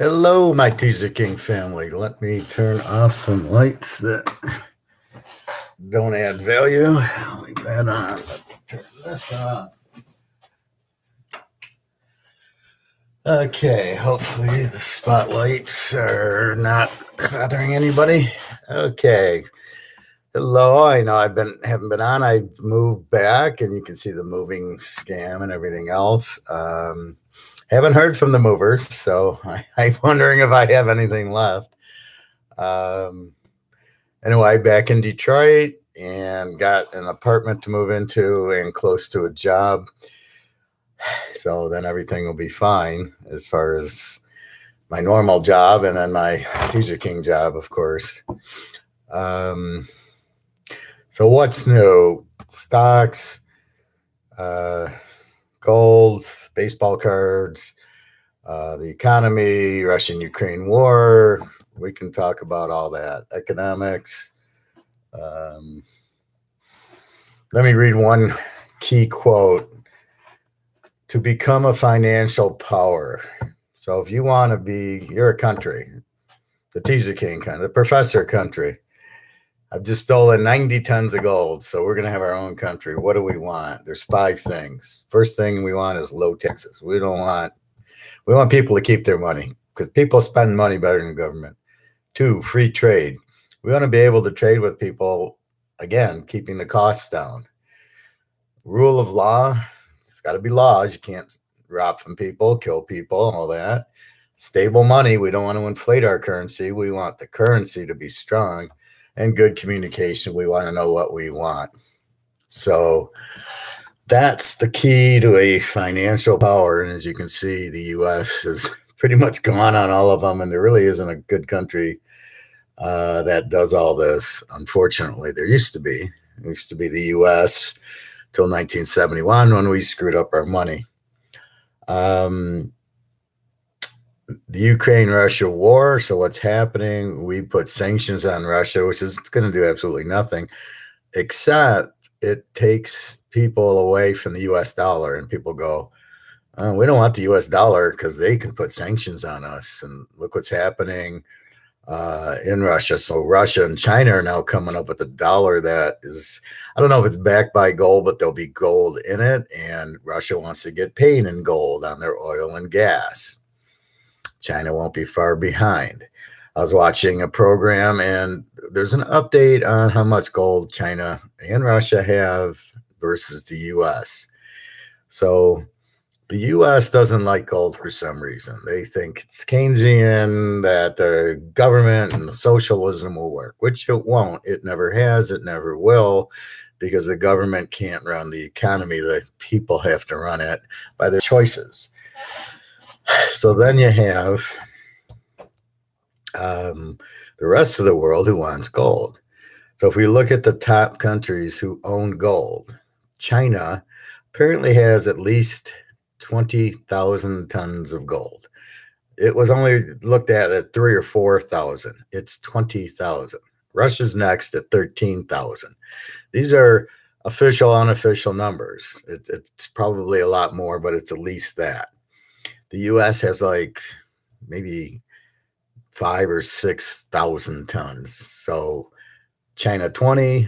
Hello, my Teaserking family. Let me turn off some lights that don't add value. I'll leave that on. Let me turn this on. Okay, hopefully the spotlights are not bothering anybody. Okay. Hello, I know haven't been on. I moved back, and you can see the moving scam and everything else. Haven't heard from the movers, so I'm wondering if I have anything left. Anyway, back in Detroit and got an apartment to move into and close to a job. So then everything will be fine as far as my normal job and then my Teaserking job, of course. So what's new? Stocks, gold, baseball cards, the economy, Russian-Ukraine war. We can talk about all that. Economics. Let me read one key quote. To become a financial power. So if you want to be, you're a country, the Teaserking country, the professor country. I've just stolen 90 tons of gold, so we're going to have our own country. What do we want? There's 5 things. First thing we want is low taxes. We want people to keep their money because people spend money better than the government. 2, free trade. We want to be able to trade with people, again, keeping the costs down. Rule of law. It's got to be laws. You can't rob from people, kill people, all that. Stable money. We don't want to inflate our currency. We want the currency to be strong. And good communication. We want to know what we want. So that's the key to a financial power. And as you can see, the U.S. has pretty much gone on all of them. And there really isn't a good country that does all this. Unfortunately, there used to be. It used to be the U.S. till 1971 when we screwed up our money. The Ukraine-Russia war. So what's happening? We put sanctions on Russia, which is going to do absolutely nothing, except it takes people away from the U.S. dollar. And people go, oh, we don't want the U.S. dollar because they can put sanctions on us. And look what's happening in Russia. So Russia and China are now coming up with a dollar that is, I don't know if it's backed by gold, but there'll be gold in it. And Russia wants to get paid in gold on their oil and gas. China won't be far behind. I was watching a program and there's an update on how much gold China and Russia have versus the U.S. So the U.S. doesn't like gold for some reason. They think it's Keynesian, that the government and the socialism will work, which it won't. It never has. It never will, because the government can't run the economy. The people have to run it by their choices. So then you have the rest of the world who wants gold. So if we look at the top countries who own gold, China apparently has at least 20,000 tons of gold. It was only looked at 3,000 or 4,000. It's 20,000. Russia's next at 13,000. These are official, unofficial numbers. It's probably a lot more, but it's at least that. The U.S. has like maybe 5,000 or 6,000 tons. So China 20,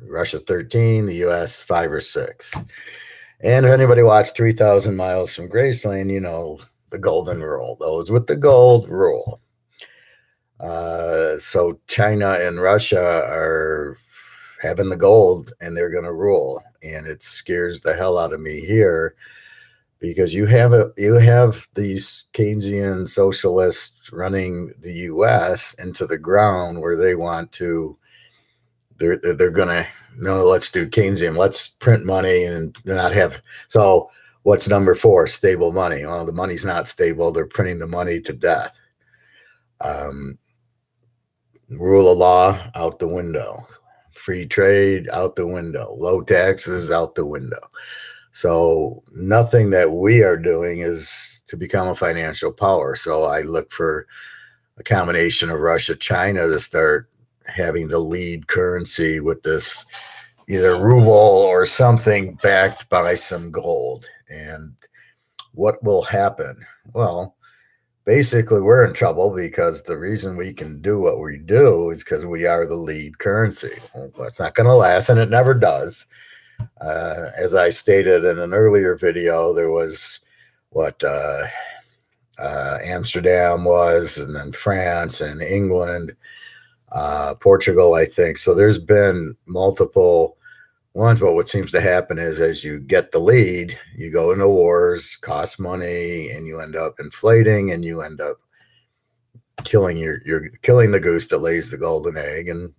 Russia 13, the U.S. 5 or 6. And if anybody watched 3,000 Miles from Graceland, you know the golden rule. Those with the gold rule. So China and Russia are having the gold, and they're going to rule. And it scares the hell out of me here, because you have these Keynesian socialists running the U.S. into the ground where they want to. They're going to, no, let's do Keynesian. Let's print money and not have. So what's number 4? Stable money. Well, the money's not stable. They're printing the money to death. Rule of law out the window. Free trade out the window. Low taxes out the window. So nothing that we are doing is to become a financial power. So I look for a combination of Russia, China to start having the lead currency with this either ruble or something backed by some gold. And what will happen? Well, basically we're in trouble because the reason we can do what we do is because we are the lead currency. Well, that's not going to last, and it never does. As I stated in an earlier video, there was what Amsterdam was, and then France and England, Portugal, I think. So there's been multiple ones, but what seems to happen is as you get the lead, you go into wars, cost money, and you end up inflating, and you end up killing you're killing the goose that lays the golden egg. And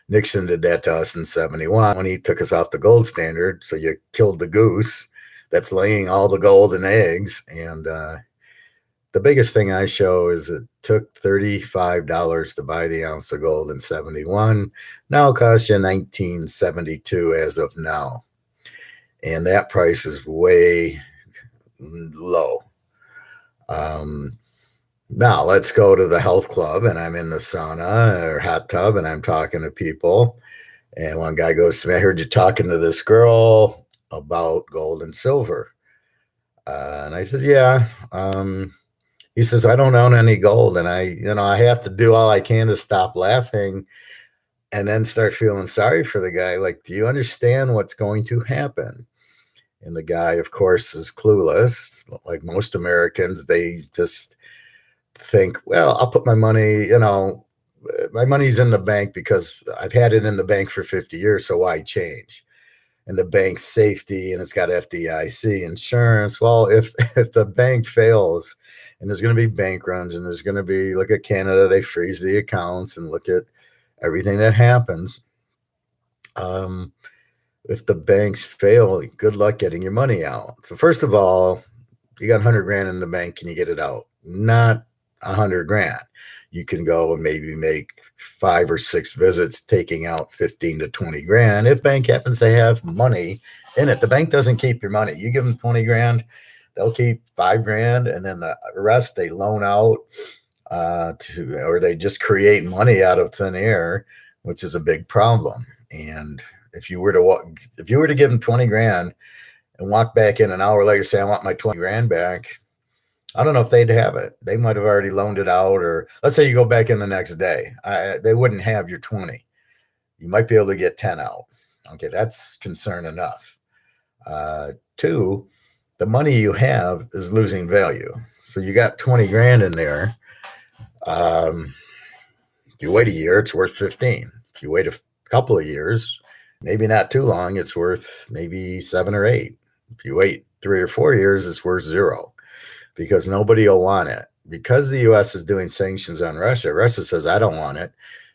Nixon did that to us in 71 when he took us off the gold standard. So you killed the goose that's laying all the golden eggs. And the biggest thing I show is it took $35 to buy the ounce of gold in 71. Now it costs you $19.72 as of now. And that price is way low. Now let's go to the health club, and I'm in the sauna or hot tub, and I'm talking to people. And one guy goes to me, I heard you talking to this girl about gold and silver. And I said, yeah. He says, I don't own any gold, and I have to do all I can to stop laughing and then start feeling sorry for the guy. Like, do you understand what's going to happen? And the guy, of course, is clueless. Like most Americans, they just think, well, I'll put my money, my money's in the bank because I've had it in the bank for 50 years, so why change? And the bank's safety, and it's got FDIC insurance. Well, if the bank fails, and there's going to be bank runs, and there's going to be, look at Canada, they freeze the accounts, and look at everything that happens. If the banks fail, good luck getting your money out. So first of all, you got 100 grand in the bank, can you get it out? Not 100 grand. You can go and maybe make 5 or 6 visits, taking out 15 to 20 grand. If bank happens to have money in it, the bank doesn't keep your money. You give them 20 grand, they'll keep 5 grand, and then the rest they loan out or they just create money out of thin air, which is a big problem. And if you were to give them 20 grand and walk back in an hour later, say, I want my 20 grand back, I don't know if they'd have it. They might have already loaned it out, or let's say you go back in the next day. They wouldn't have your 20. You might be able to get 10 out. Okay, that's concern enough. 2, the money you have is losing value. So you got 20 grand in there. If you wait a year, it's worth 15. If you wait a couple of years, maybe not too long, it's worth maybe 7 or 8. If you wait 3 or 4 years, it's worth 0. Because nobody will want it. Because the U.S. is doing sanctions on Russia, Russia says, I don't want it.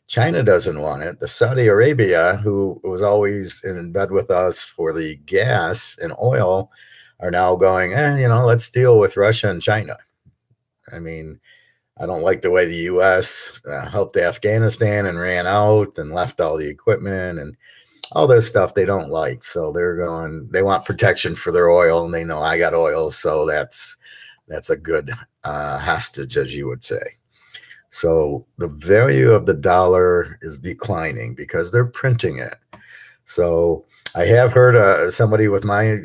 China doesn't want it. The Saudi Arabia, who was always in bed with us for the gas and oil, are now going, let's deal with Russia and China. I mean, I don't like the way the U.S. helped Afghanistan and ran out and left all the equipment and all this stuff they don't like. So they want protection for their oil, and they know I got oil, so that's a good hostage, as you would say. So the value of the dollar is declining because they're printing it. So I have heard somebody with my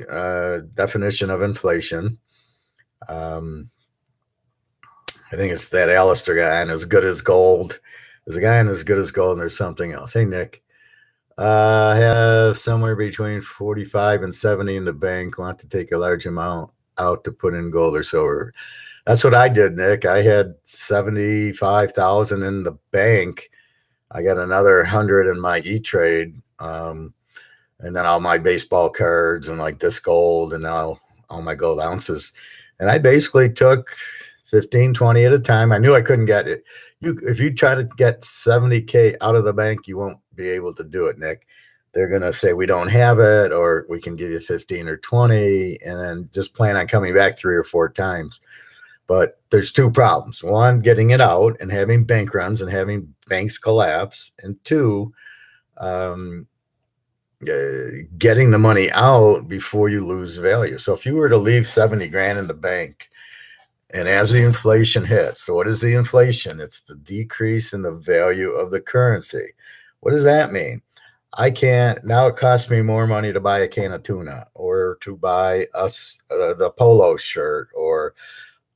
definition of inflation. I think it's that Alistair guy, and as good as gold. There's a guy in as good as gold, and there's something else. Hey, Nick. I have somewhere between 45 and 70 in the bank. Want to take a large amount out to put in gold or silver. That's what I did, Nick. I had 75,000 in the bank. I got another 100 in my E-Trade, and then all my baseball cards and like this gold and now all my gold ounces. And I basically took 15, 20 at a time. I knew I couldn't get it. If you try to get 70K out of the bank, you won't be able to do it, Nick. They're going to say, we don't have it, or we can give you 15 or 20, and then just plan on coming back 3 or 4 times. But there's 2 problems. 1, getting it out and having bank runs and having banks collapse. And 2, getting the money out before you lose value. So if you were to leave 70 grand in the bank, and as the inflation hits, so what is the inflation? It's the decrease in the value of the currency. What does that mean? Now it costs me more money to buy a can of tuna or to buy the polo shirt or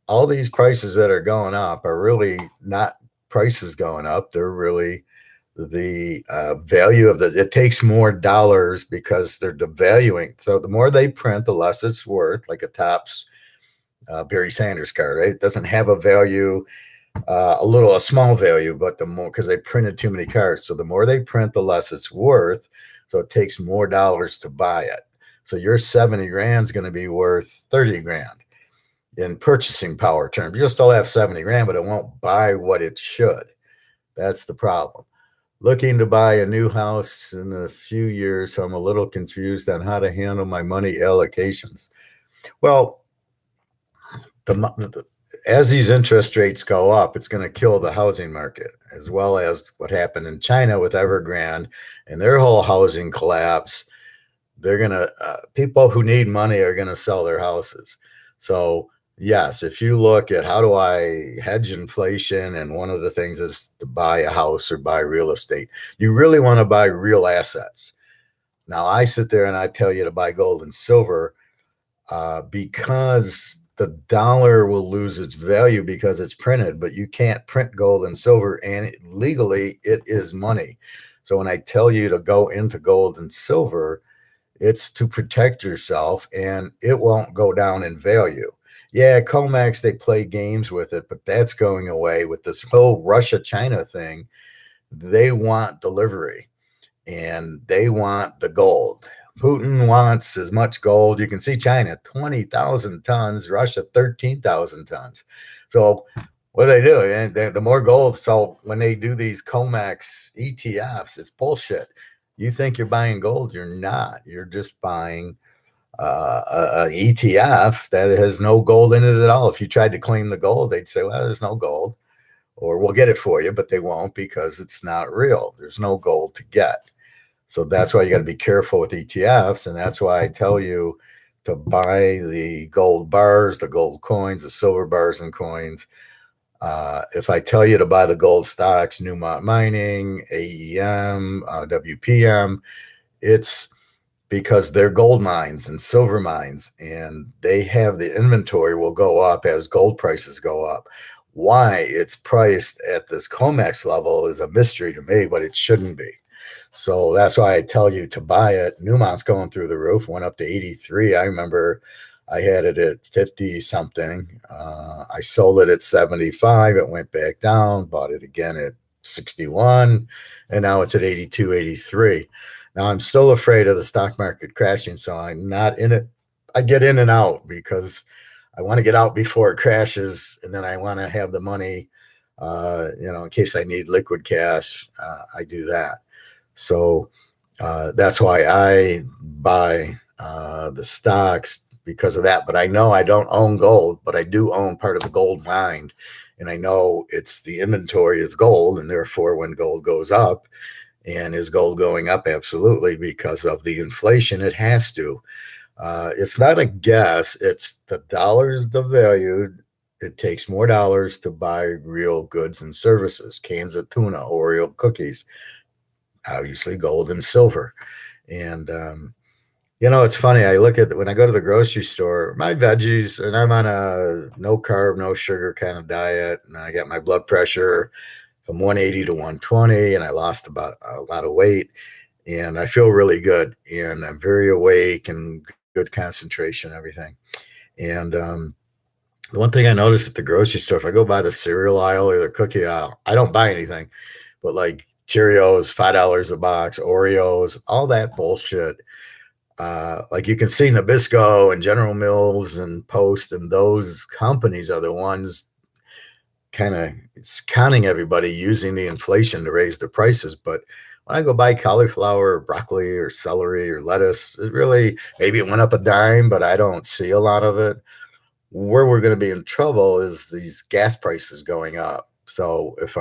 all these prices that are going up are really not prices going up. They're really the value of it takes more dollars because they're devaluing. So the more they print, the less it's worth, like a Topps Barry Sanders card, right? It doesn't have a value, a small value, but the more, because they printed too many cards. So the more they print, the less it's worth. So it takes more dollars to buy it. So your 70 grand is going to be worth 30 grand in purchasing power terms. You'll still have 70 grand, but it won't buy what it should. That's the problem. Looking to buy a new house in a few years, so I'm a little confused on how to handle my money allocations. Well, as these interest rates go up, it's going to kill the housing market, as well as what happened in China with Evergrande and their whole housing collapse. They're going to, people who need money are going to sell their houses. So, yes, if you look at how do I hedge inflation, and one of the things is to buy a house or buy real estate, you really want to buy real assets. Now, I sit there and I tell you to buy gold and silver because the dollar will lose its value because it's printed, but you can't print gold and silver, and legally it is money. So when I tell you to go into gold and silver, it's to protect yourself, and it won't go down in value. Yeah, COMEX, they play games with it, but that's going away with this whole Russia-China thing. They want delivery, and they want the gold. Putin wants as much gold. You can see China, 20,000 tons, Russia, 13,000 tons. So what do? And the more gold. So when they do these COMEX ETFs, it's bullshit. You think you're buying gold. You're not. You're just buying a ETF that has no gold in it at all. If you tried to claim the gold, they'd say, well, there's no gold, or we'll get it for you, but they won't because it's not real. There's no gold to get. So that's why you got to be careful with ETFs. And that's why I tell you to buy the gold bars, the gold coins, the silver bars and coins. If I tell you to buy the gold stocks, Newmont Mining, AEM, WPM, it's because they're gold mines and silver mines, and they have the inventory will go up as gold prices go up. Why it's priced at this COMEX level is a mystery to me, but it shouldn't be. So that's why I tell you to buy it. Newmont's going through the roof, went up to 83. I remember I had it at 50 something. I sold it at 75. It went back down, bought it again at 61, and now it's at 82, 83. Now I'm still afraid of the stock market crashing, so I'm not in it. I get in and out because I want to get out before it crashes, and then I want to have the money, in case I need liquid cash. I do that. So that's why I buy the stocks because of that. But I know I don't own gold, but I do own part of the gold mine. And I know it's the inventory is gold. And therefore, when gold goes up, and is gold going up? Absolutely, because of the inflation, it has to. It's not a guess. It's the dollars devalued. It takes more dollars to buy real goods and services, cans of tuna, Oreo cookies, obviously gold and silver. And, it's funny. I look at when I go to the grocery store, my veggies, and I'm on a no carb, no sugar kind of diet. And I got my blood pressure from 180 to 120, and I lost about a lot of weight. And I feel really good. And I'm very awake and good concentration, everything. And the one thing I noticed at the grocery store, if I go by the cereal aisle or the cookie aisle, I don't buy anything, but like Cheerios, $5 a box, Oreos, all that bullshit. Like you can see Nabisco and General Mills and Post, and those companies are the ones kind of counting everybody using the inflation to raise the prices. But when I go buy cauliflower or broccoli or celery or lettuce, it really, maybe it went up a dime, but I don't see a lot of it. Where we're going to be in trouble is these gas prices going up. So if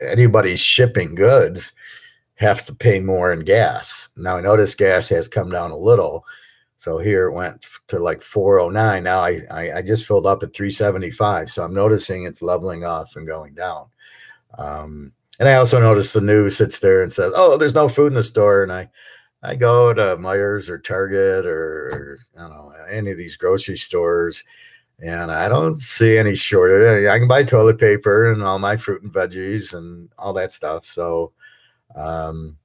anybody's shipping goods have to pay more in gas. Now I notice gas has come down a little. So here it went to like 409. Now I just filled up at 375. So I'm noticing it's leveling off and going down. And I also noticed the news sits there and says, oh, there's no food in the store. And I go to Myers or Target or I don't know, any of these grocery stores, and I don't see any shortage. I can buy toilet paper and all my fruit and veggies and all that stuff. So um,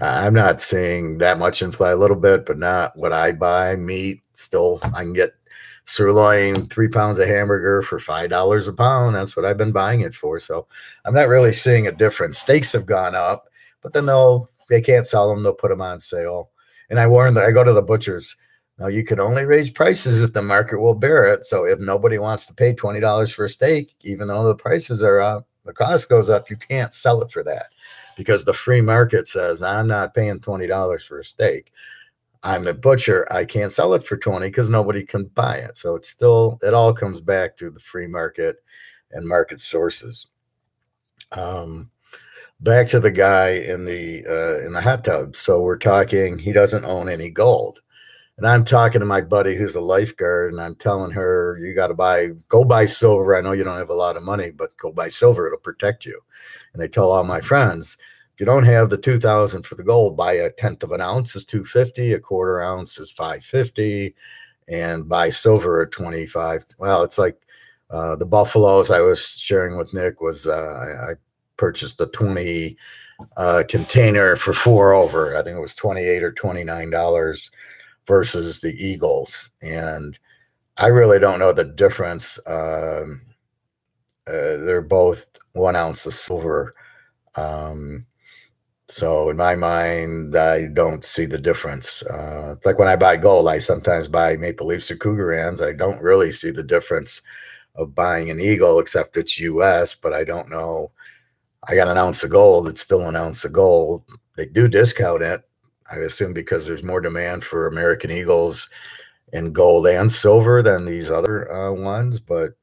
I'm not seeing that much inflation. A little bit, but not what I buy. Meat still, I can get sirloin, 3 pounds of hamburger for $5 a pound. That's what I've been buying it for. So I'm not really seeing a difference. Steaks have gone up, but then they can't sell them. They'll put them on sale. And I warn them. I go to the butchers. Now you can only raise prices if the market will bear it. So if nobody wants to pay $20 for a steak, even though the prices are up, the cost goes up, you can't sell it for that because the free market says I'm not paying $20 for a steak. I'm the butcher. I can't sell it for 20 because nobody can buy it. So it all comes back to the free market and market sources. Um, Back to the guy in the hot tub. So we're talking, he doesn't own any gold. And I'm talking to my buddy who's a lifeguard, and I'm telling her, you got to go buy silver. I know you don't have a lot of money, but go buy silver. It'll protect you. And I tell all my friends, if you don't have the 2,000 for the gold, buy a tenth of an ounce is 250, a quarter ounce is 550, and buy silver at 25. Well, it's like the buffaloes I was sharing with Nick was I purchased a 20 container for four over. I think it was $28 or $29 versus the Eagles. And I really don't know the difference. They're both 1 ounce of silver. So in my mind, I don't see the difference. It's like when I buy gold, I sometimes buy Maple Leafs or Cougarans. I don't really see the difference of buying an Eagle, except it's US, but I don't know. I got an ounce of gold. It's still an ounce of gold. They do discount it, I assume, because there's more demand for American Eagles in gold and silver than these other ones. But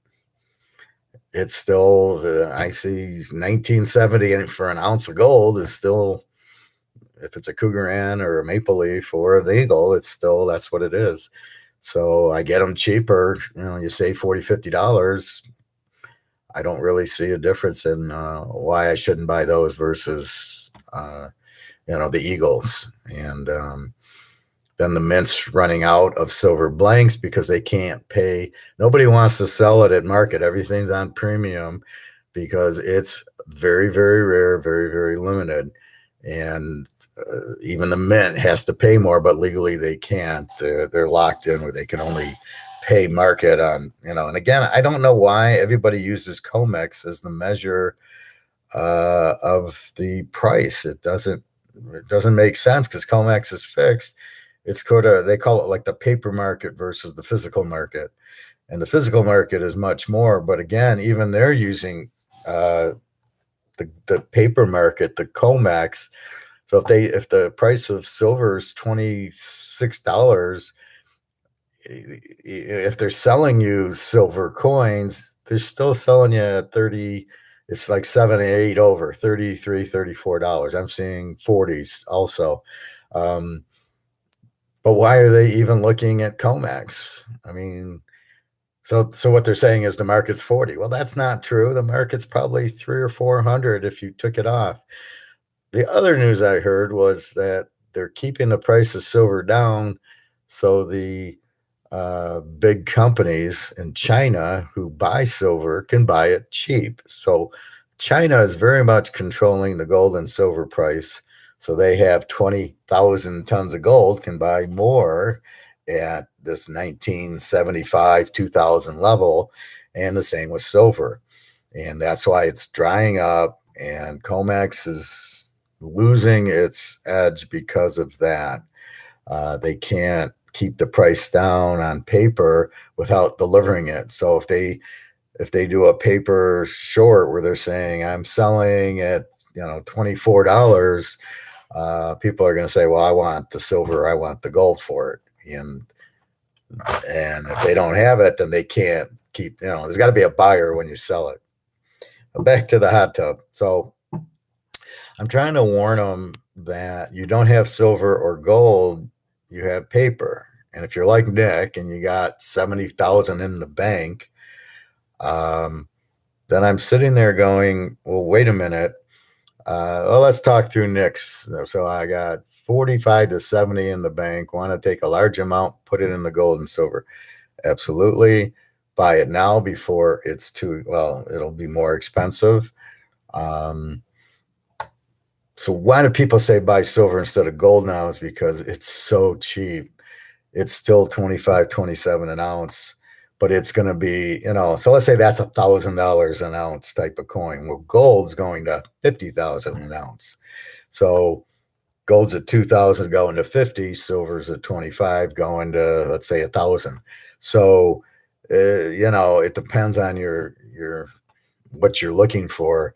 it's still, I see 1970 for an ounce of gold is still, if it's a Cougaran or a Maple Leaf or an Eagle, it's still, that's what it is. So I get them cheaper. You save $40, $50. I don't really see a difference in why I shouldn't buy those versus, the Eagles. And then the mint's running out of silver blanks because they can't pay. Nobody wants to sell it at market. Everything's on premium because it's very, very rare, very, very limited. And even the mint has to pay more, but legally they can't. They're locked in where they can only pay market on, and again, I don't know why everybody uses COMEX as the measure of the price. It doesn't make sense because COMEX is fixed. It's they call it like the paper market versus the physical market. And the physical market is much more, but again, even they're using the paper market, the COMEX. So if the price of silver is $26, if they're selling you silver coins, they're still selling you at 30. It's like 7 or 8 over, $33, $34. I'm seeing 40s also. But why are they even looking at COMEX? I mean, so what they're saying is the market's 40. Well, that's not true. The market's probably 300 or 400 if you took it off. The other news I heard was that they're keeping the price of silver down so the big companies in China who buy silver can buy it cheap. So China is very much controlling the gold and silver price. So they have 20,000 tons of gold, can buy more at this 1975, 2000 level, and the same with silver. And that's why it's drying up, and COMEX is losing its edge because of that. They can't keep the price down on paper without delivering it. So if they do a paper short where they're saying I'm selling at $24, people are going to say, well, I want the silver, I want the gold for it. And if they don't have it, then they can't keep, there's got to be a buyer when you sell it. But back to the hot tub. So I'm trying to warn them that you don't have silver or gold, you have paper. And if you're like Nick and you got 70,000 in the bank, then I'm sitting there going, well, wait a minute. Well, let's talk through Nick's. So I got 45 to 70 in the bank, want to take a large amount, put it in the gold and silver. Absolutely. buy it now before it's it'll be more expensive. Um, so why do people say buy silver instead of gold now? Is because it's so cheap. It's still 25, 27 an ounce, but it's going to be, so let's say that's $1,000 an ounce type of coin. Well, gold's going to 50,000 an ounce. So gold's at 2,000 going to 50, silver's at 25 going to, let's say, 1,000. So, it depends on what you're looking for.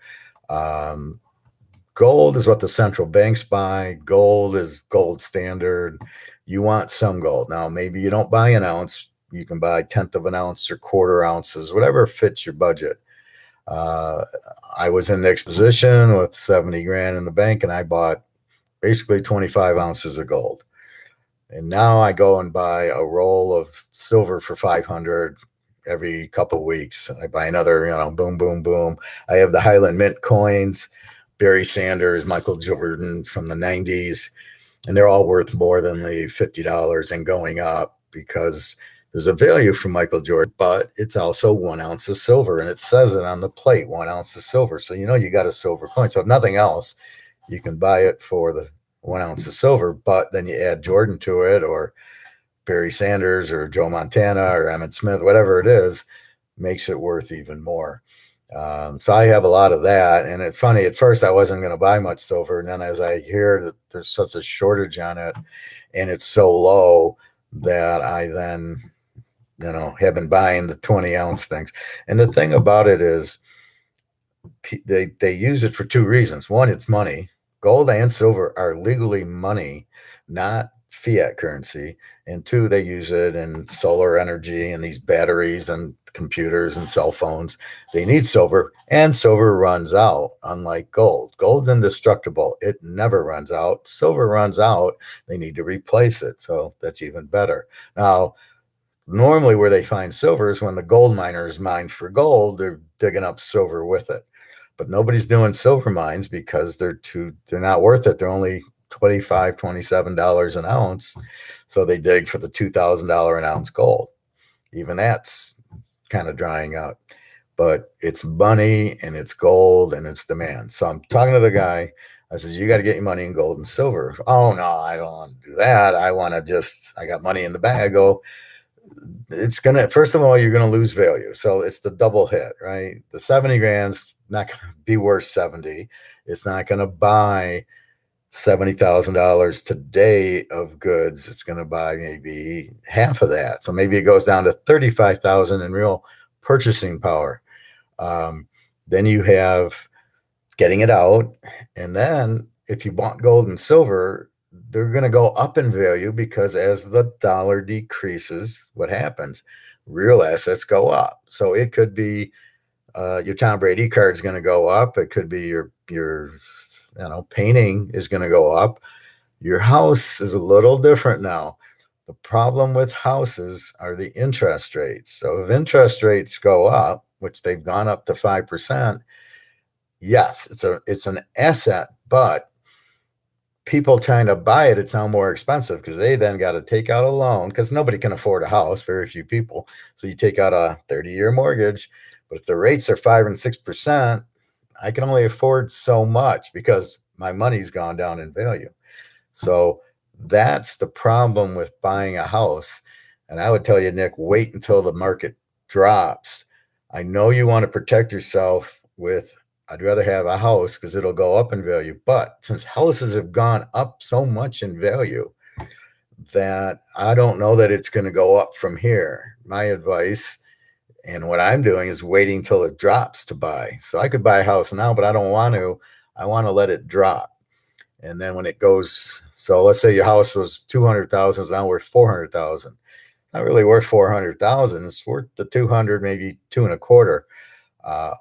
Gold is what the central banks buy. Gold is gold standard. You want some gold. Now, maybe you don't buy an ounce. You can buy 1/10 of an ounce or quarter ounces, whatever fits your budget. I was in the exposition with 70 grand in the bank, and I bought basically 25 ounces of gold. And now I go and buy a roll of silver for 500 every couple of weeks. I buy another, boom, boom, boom. I have the Highland Mint coins, Barry Sanders, Michael Jordan from the 90s, and they're all worth more than the $50 and going up because there's a value for Michael Jordan, but it's also 1 ounce of silver, and it says it on the plate, 1 ounce of silver. So you got a silver coin. So if nothing else, you can buy it for the 1 ounce of silver, but then you add Jordan to it, or Barry Sanders, or Joe Montana, or Emmitt Smith, whatever it is, makes it worth even more. So I have a lot of that. And it's funny, at first I wasn't going to buy much silver. And then as I hear that there's such a shortage on it and it's so low, that I then, have been buying the 20 ounce things. And the thing about it is they use it for two reasons. One, it's money. Gold and silver are legally money, not fiat currency. And two, they use it in solar energy and these batteries and computers and cell phones. They need silver, and silver runs out, unlike gold. Gold's indestructible. It never runs out. Silver runs out. They need to replace it. So that's even better. Now, normally where they find silver is when the gold miners mine for gold, they're digging up silver with it. But nobody's doing silver mines because they're not worth it. They're only $25, $27 an ounce. So they dig for the $2,000 an ounce gold. Even that's kind of drying out. But it's money, and it's gold, and it's demand. So I'm talking to the guy. I says, you got to get your money in gold and silver. Oh, no, I don't want to do that. I got money in the bag. I go, first of all, you're going to lose value. So it's the double hit, right? The 70 grand's not going to be worth 70. It's not going to buy $70,000 today of goods. It's going to buy maybe half of that. So maybe it goes down to 35,000 in real purchasing power. Then you have getting it out. And then if you bought gold and silver, they're going to go up in value because as the dollar decreases, what happens? Real assets go up. So it could be your Tom Brady card is going to go up. It could be your painting is going to go up. Your house is a little different now. The problem with houses are the interest rates. So if interest rates go up, which they've gone up to 5%, yes, it's an asset, but people trying to buy it, it's now more expensive because they then got to take out a loan because nobody can afford a house, very few people. So you take out a 30-year mortgage, but if the rates are 5 and 6%, I can only afford so much because my money's gone down in value. So that's the problem with buying a house. And I would tell you, Nick, wait until the market drops. I know you want to protect yourself with, I'd rather have a house because it'll go up in value. But since houses have gone up so much in value, that I don't know that it's going to go up from here. My advice, and what I'm doing, is waiting till it drops to buy. So I could buy a house now, but I don't want to. I want to let it drop. And then when it goes, so let's say your house was 200,000, it's now worth 400,000. Not really worth 400,000. It's worth the 200, maybe 2.25.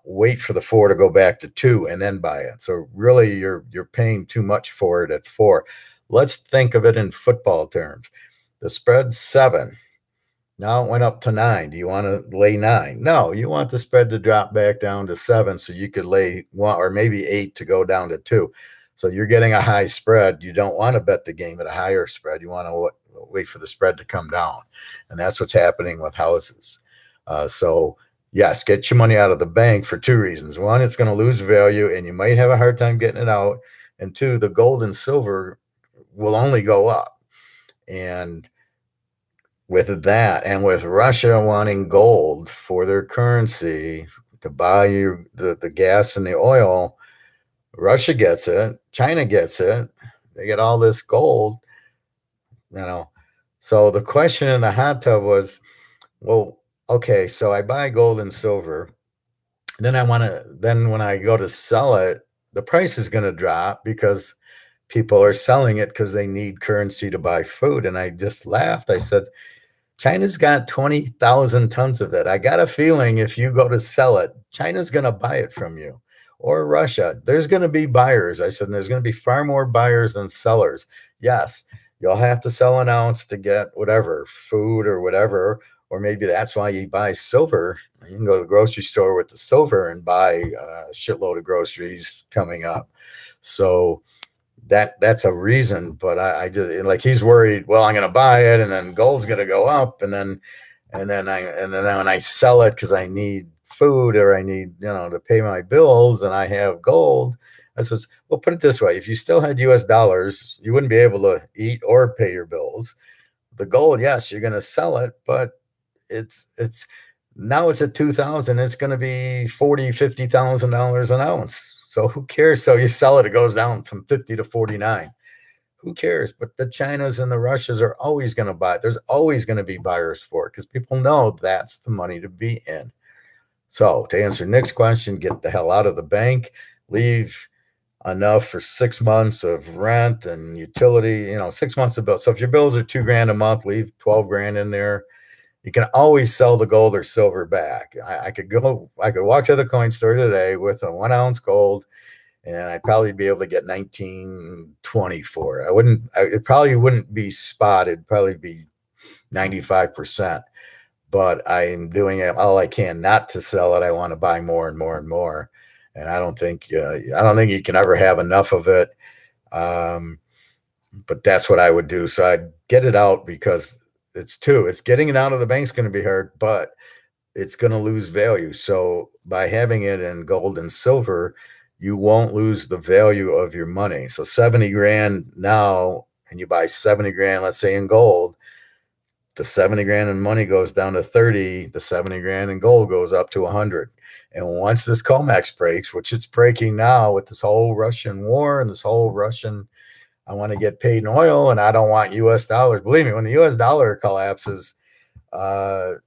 Wait for the 4 to go back to 2 and then buy it. So really you're paying too much for it at 4. Let's think of it in football terms. The spread's 7. Now it went up to 9. Do you want to lay 9? No, you want the spread to drop back down to 7 so you could lay 1 or maybe 8 to go down to 2. So you're getting a high spread. You don't want to bet the game at a higher spread. You want to wait for the spread to come down. And that's what's happening with houses. So yes, get your money out of the bank for two reasons. One, it's going to lose value and you might have a hard time getting it out. And two, the gold and silver will only go up. And with that, and with Russia wanting gold for their currency to buy you the gas and the oil, Russia gets it, China gets it, they get all this gold, you know. So the question in the hot tub was, well, okay, so I buy gold and silver. Then then when I go to sell it, the price is going to drop because people are selling it because they need currency to buy food. And I just laughed. I said, China's got 20,000 tons of it. I got a feeling if you go to sell it, China's going to buy it from you, or Russia. There's going to be buyers. I said, there's going to be far more buyers than sellers. Yes, you'll have to sell an ounce to get whatever, food or whatever, or maybe that's why you buy silver. You can go to the grocery store with the silver and buy a shitload of groceries coming up. So that's a reason, but I just like he's worried. Well, I'm going to buy it, and then gold's going to go up, and then when I sell it because I need food or I need to pay my bills, and I have gold. I says, well, put it this way: if you still had U.S. dollars, you wouldn't be able to eat or pay your bills. The gold, yes, you're going to sell it, but it's now it's at 2,000. It's going to be $40,000-$50,000 an ounce. So who cares? So you sell it, it goes down from 50 to 49. Who cares? But the Chinas and the Russias are always going to buy it. There's always going to be buyers for it because people know that's the money to be in. So to answer Nick's question, get the hell out of the bank, leave enough for 6 months of rent and utility, 6 months of bills. So if your bills are $2,000 a month, leave 12 grand in there. You can always sell the gold or silver back. I could walk to the coin store today with a 1 ounce gold, and I'd probably be able to get 1920 for it. It probably wouldn't be spot. It'd probably be 95%, but I'm doing it all I can not to sell it. I want to buy more and more and more. And I don't think you can ever have enough of it. But that's what I would do. So I'd get it out because it's getting it out of the bank's going to be hard, but it's going to lose value. So by having it in gold and silver, you won't lose the value of your money. So 70 grand now, and you buy 70 grand, let's say in gold, the 70 grand in money goes down to 30, the 70 grand in gold goes up to 100. And once this COMEX breaks, which it's breaking now with this whole Russian war and this whole Russian, I want to get paid in oil and I don't want US dollars. Believe me, when the US dollar collapses, they'll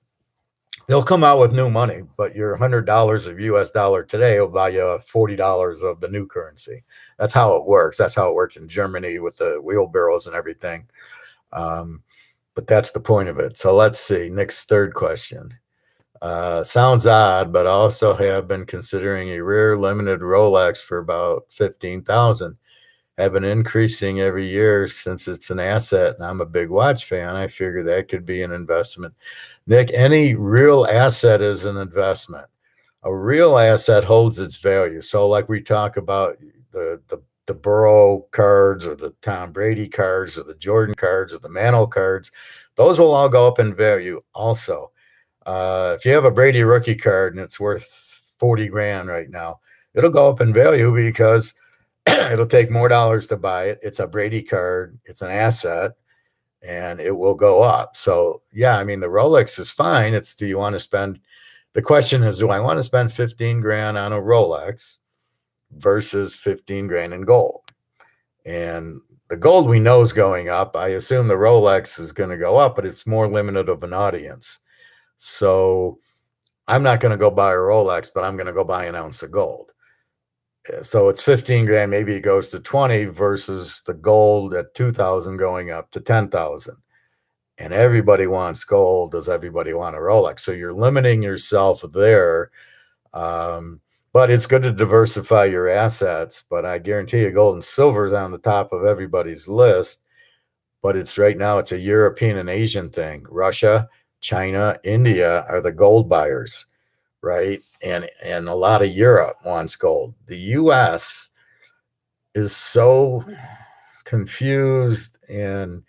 come out with new money, but your $100 of US dollar today will buy you $40 of the new currency. That's how it works. That's how it works in Germany with the wheelbarrows and everything. But that's the point of it. So let's see. Nick's third question. Sounds odd, but I also have been considering a rare limited Rolex for about 15,000. Have been increasing every year since it's an asset, and I'm a big watch fan. I figure that could be an investment. Nick, any real asset is an investment. A real asset holds its value. So like we talk about the Burrow cards or the Tom Brady cards or the Jordan cards or the Mantle cards, those will all go up in value also. If you have a Brady rookie card and it's worth 40 grand right now, it'll go up in value because it'll take more dollars to buy it. It's a Brady card. It's an asset, and it will go up. So, yeah, I mean, the Rolex is fine. Do you want to spend – the question is, do I want to spend 15 grand on a Rolex versus 15 grand in gold? And the gold we know is going up. I assume the Rolex is going to go up, but it's more limited of an audience. So I'm not going to go buy a Rolex, but I'm going to go buy an ounce of gold. So it's 15 grand, maybe it goes to 20 versus the gold at 2,000 going up to 10,000. And everybody wants gold. Does everybody want a Rolex? So you're limiting yourself there. But it's good to diversify your assets. But I guarantee you gold and silver is on the top of everybody's list. But right now it's a European and Asian thing. Russia, China, India are the gold buyers. Right. And a lot of Europe wants gold. The US is so confused and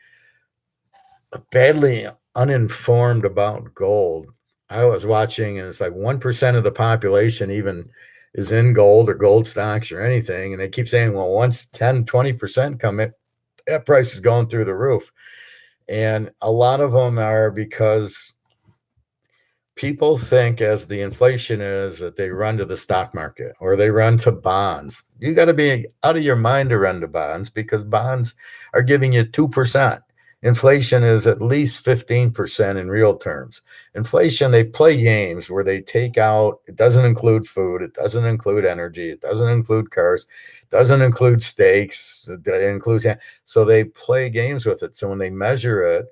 badly uninformed about gold. I was watching, and it's like 1% of the population even is in gold or gold stocks or anything. And they keep saying, well, once 10, 20% come in, that price is going through the roof. And a lot of them are because people think as the inflation is that they run to the stock market or they run to bonds. You got to be out of your mind to run to bonds because bonds are giving you 2%. Inflation is at least 15% in real terms. Inflation, they play games where they take out, it doesn't include food, it doesn't include energy, it doesn't include cars, it doesn't include steaks, it includes, so they play games with it. So when they measure it,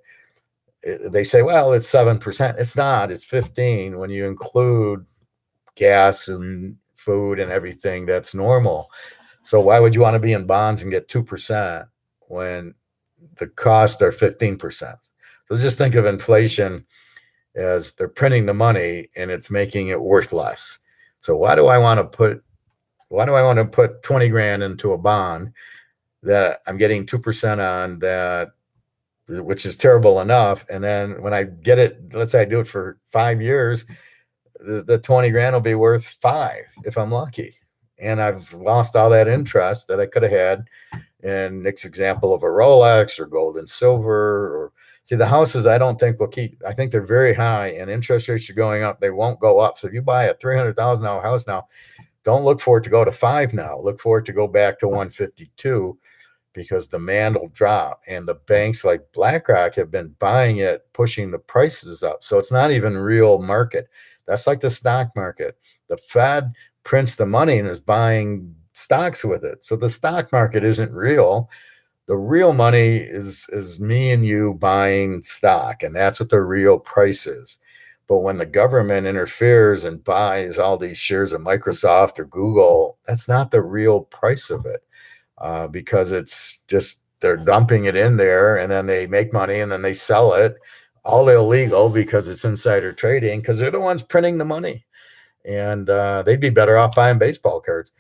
they say, well, it's 7%. It's not, it's 15 when you include gas and food and everything that's normal. So why would you want to be in bonds and get 2% when the costs are 15%? So just think of inflation as they're printing the money and it's making it worth less. So why do I want to put 20 grand into a bond that I'm getting 2% on, that which is terrible enough. And then when I get it, let's say I do it for 5 years, the 20 grand will be worth five if I'm lucky. And I've lost all that interest that I could have had in Nick's example of a Rolex or gold and silver. Or see, the houses I don't think will keep, I think they're very high and interest rates are going up. They won't go up. So if you buy a $300,000 house now, don't look for it to go to five now. Look for it to go back to 152, because demand will drop. And the banks like BlackRock have been buying it, pushing the prices up. So it's not even real market. That's like the stock market. The Fed prints the money and is buying stocks with it. So the stock market isn't real. The real money is me and you buying stock, and that's what the real price is. But when the government interferes and buys all these shares of Microsoft or Google, that's not the real price of it. Because it's just they're dumping it in there and then they make money and then they sell it, all illegal because it's insider trading, because they're the ones printing the money. And they'd be better off buying baseball cards.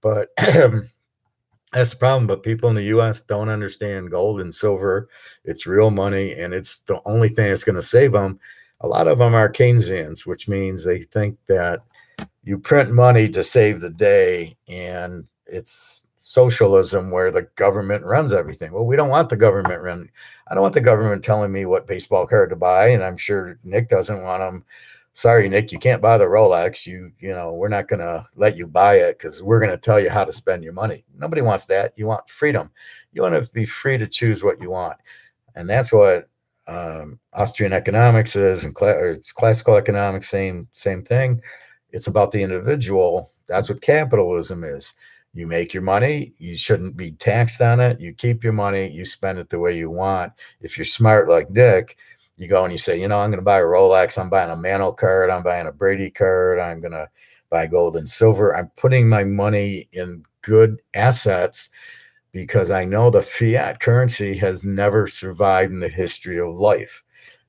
But that's the problem. But people in the US don't understand gold and silver. It's real money and it's the only thing that's going to save them. A lot of them are Keynesians, which means they think that you print money to save the day, and it's socialism where the government runs everything. Well, we don't want the government run. I don't want the government telling me what baseball card to buy, and I'm sure Nick doesn't want them. Sorry, Nick, you can't buy the Rolex. We're not going to let you buy it because we're going to tell you how to spend your money. Nobody wants that. You want freedom. You want to be free to choose what you want, and that's what Austrian economics is, and it's classical economics. Same thing. It's about the individual. That's what capitalism is. You make your money. You shouldn't be taxed on it. You keep your money. You spend it the way you want. If you're smart like Dick, you go and you say, I'm going to buy a Rolex. I'm buying a Mantle card. I'm buying a Brady card. I'm going to buy gold and silver. I'm putting my money in good assets because I know the fiat currency has never survived in the history of life.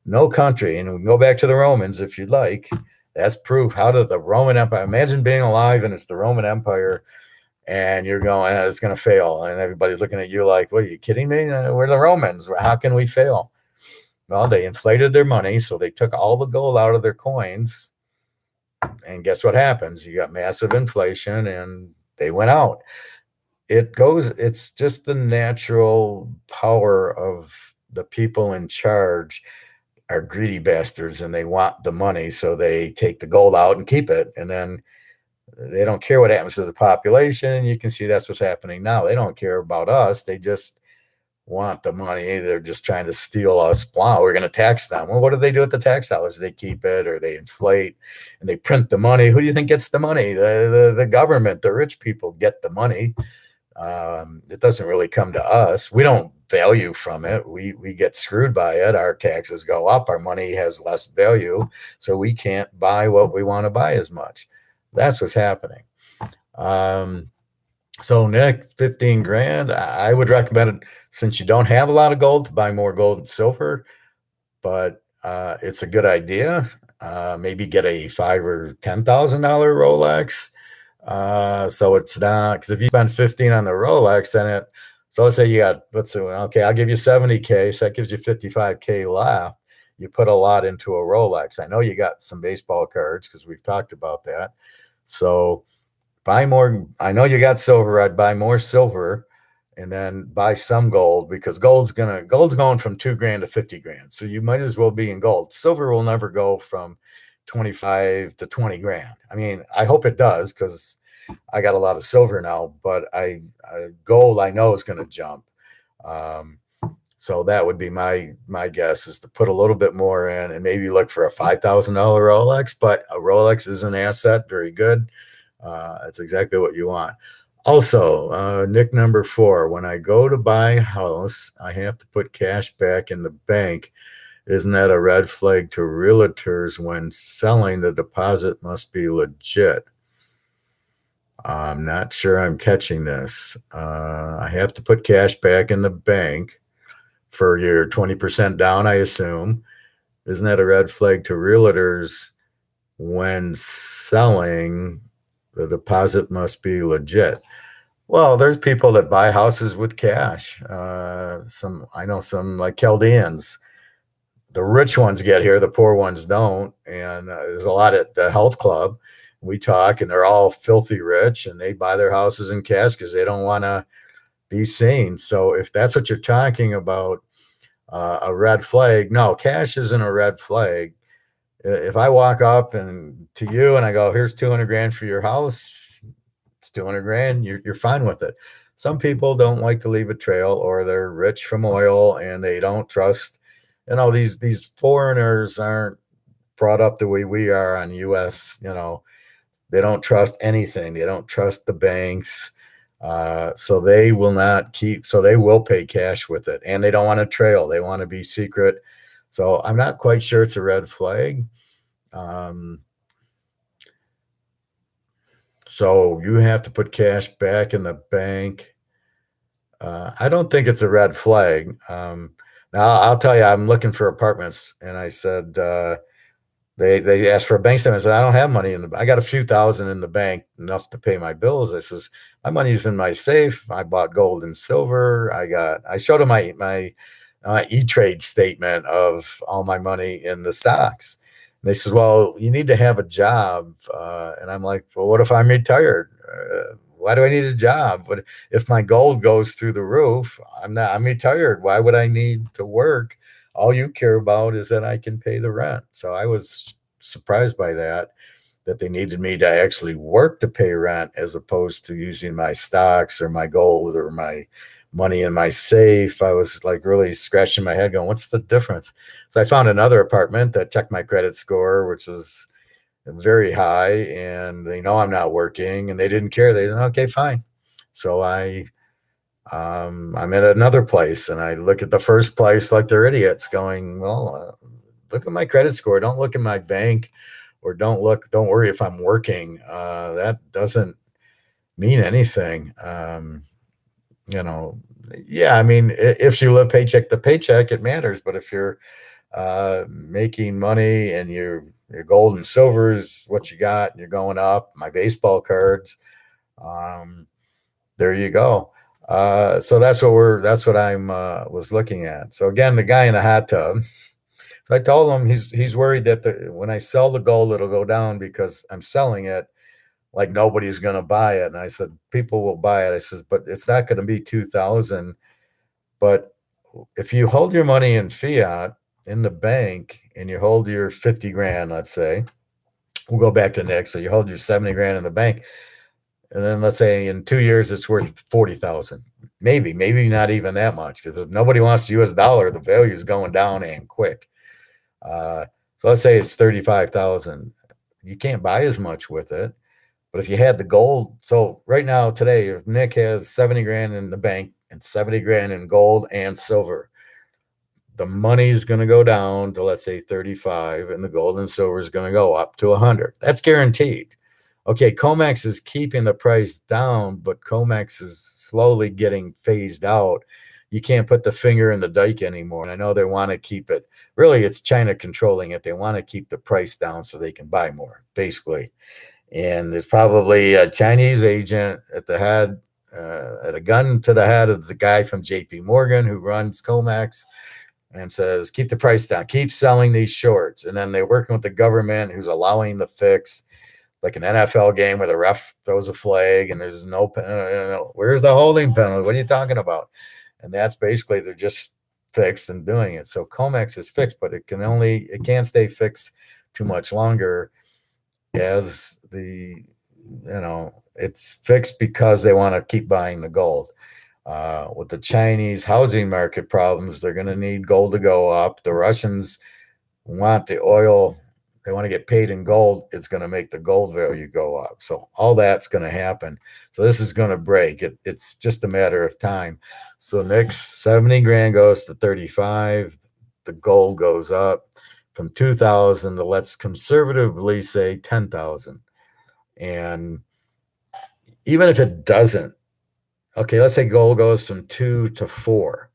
No country, and we can go back to the Romans if you'd like. That's proof. How did the Roman Empire, imagine being alive and it's the Roman Empire and you're going, it's going to fail. And everybody's looking at you like, what, are you kidding me? We're the Romans. How can we fail? Well, they inflated their money. So they took all the gold out of their coins. And guess what happens? You got massive inflation and they went out. It's just the natural power of the people in charge are greedy bastards and they want the money. So they take the gold out and keep it. And then they don't care what happens to the population. And you can see that's what's happening now. They don't care about us. They just want the money. They're just trying to steal us. Wow, we're going to tax them. Well, what do they do with the tax dollars? They keep it or they inflate and they print the money. Who do you think gets the money? The government, the rich people get the money. It doesn't really come to us. We don't value from it. We get screwed by it. Our taxes go up. Our money has less value. So we can't buy what we want to buy as much. That's what's happening. So Nick, 15 grand, I would recommend it, since you don't have a lot of gold, to buy more gold and silver, but it's a good idea. Maybe get a $5,000 or $10,000 Rolex. So it's not, because if you spend 15 on the Rolex, then so let's say you got, okay, I'll give you 70K. So that gives you 55K left. you put a lot into a Rolex. I know you got some baseball cards because we've talked about that. So buy more. I know you got silver. I'd buy more silver and then buy some gold because gold's going from 2 grand to 50 grand. So you might as well be in gold. Silver will never go from 25 to 20 grand. I mean, I hope it does because I got a lot of silver now, but gold I know is going to jump. So that would be my guess is to put a little bit more in and maybe look for a $5,000 Rolex, but a Rolex is an asset. Very good. That's exactly what you want. Also, Nick number 4, when I go to buy a house, I have to put cash back in the bank. Isn't that a red flag to realtors when selling? The deposit must be legit. I'm not sure I'm catching this. I have to put cash back in the bank for your 20% down, I assume. Isn't that a red flag to realtors when selling? The deposit must be legit. Well, there's people that buy houses with cash. I know some like Chaldeans. The rich ones get here, the poor ones don't. And there's a lot at the health club. We talk, and they're all filthy rich, and they buy their houses in cash because they don't want to be seen. So if that's what you're talking about, a red flag, no, cash isn't a red flag. If I walk up and to you and I go, here's 200 grand for your house, it's 200 grand, you're fine with it. Some people don't like to leave a trail, or they're rich from oil and they don't trust, these foreigners aren't brought up the way we are on US, they don't trust anything. They don't trust the banks. So they will pay cash with it, and they don't want to trail. They want to be secret. So I'm not quite sure it's a red flag. So you have to put cash back in the bank. I don't think it's a red flag. Now I'll tell you, I'm looking for apartments, and I said, they asked for a bank statement. I said, I don't have money I got a few thousand in the bank, enough to pay my bills. I says, my money's in my safe. I bought gold and silver. I showed them my E-Trade statement of all my money in the stocks. And they said, well, you need to have a job. And I'm like, well, what if I'm retired? Why do I need a job? But if my gold goes through the roof, I'm retired. Why would I need to work? All you care about is that I can pay the rent. So I was surprised by that they needed me to actually work to pay rent as opposed to using my stocks or my gold or my money in my safe. I was like really scratching my head going, what's the difference? So I found another apartment that checked my credit score, which was very high, and they know I'm not working, and they didn't care. They said, okay, fine. So I'm in another place, and I look at the first place like they're idiots going, well, look at my credit score. Don't look at my bank, or don't worry if I'm working. That doesn't mean anything. Yeah, I mean, if you live paycheck to paycheck, it matters. But if you're making money and your gold and silver is what you got, and you're going up, my baseball cards, there you go. So that's what I'm was looking at. So again, the guy in the hot tub. So I told him he's worried that when I sell the gold, it'll go down because I'm selling it like nobody's going to buy it. And I said, people will buy it. I says, but it's not going to be 2,000. But if you hold your money in fiat in the bank and you hold your 50 grand, let's say, we'll go back to Nick. So you hold your 70 grand in the bank. And then let's say in 2 years, it's worth 40,000, maybe not even that much. Because if nobody wants the US dollar, the value is going down and quick. So let's say it's 35,000. You can't buy as much with it. But if you had the gold, so right now today, if Nick has 70 grand in the bank and 70 grand in gold and silver, the money is going to go down to, let's say, 35, and the gold and silver is going to go up to 100. That's guaranteed. Okay, COMEX is keeping the price down, but COMEX is slowly getting phased out. You can't put the finger in the dike anymore. And I know they want to keep it. Really, it's China controlling it. They want to keep the price down so they can buy more, basically. And there's probably a Chinese agent at the head, at a gun to the head of the guy from JP Morgan who runs COMEX. and says, keep the price down, keep selling these shorts. And then they're working with the government who's allowing the fix, like an NFL game where the ref throws a flag and there's no, where's the holding penalty? What are you talking about? And that's basically, they're just fixed and doing it. So COMEX is fixed, but it can't stay fixed too much longer, as it's fixed because they want to keep buying the gold. With the Chinese housing market problems, they're going to need gold to go up. The Russians want the oil. They want to get paid in gold. It's going to make the gold value go up. So all that's going to happen. So this is going to break. It's just a matter of time. So next 70 grand goes to 35. The gold goes up from 2,000 to, let's conservatively say, 10,000. And even if it doesn't, okay, let's say gold goes from 2 to 4.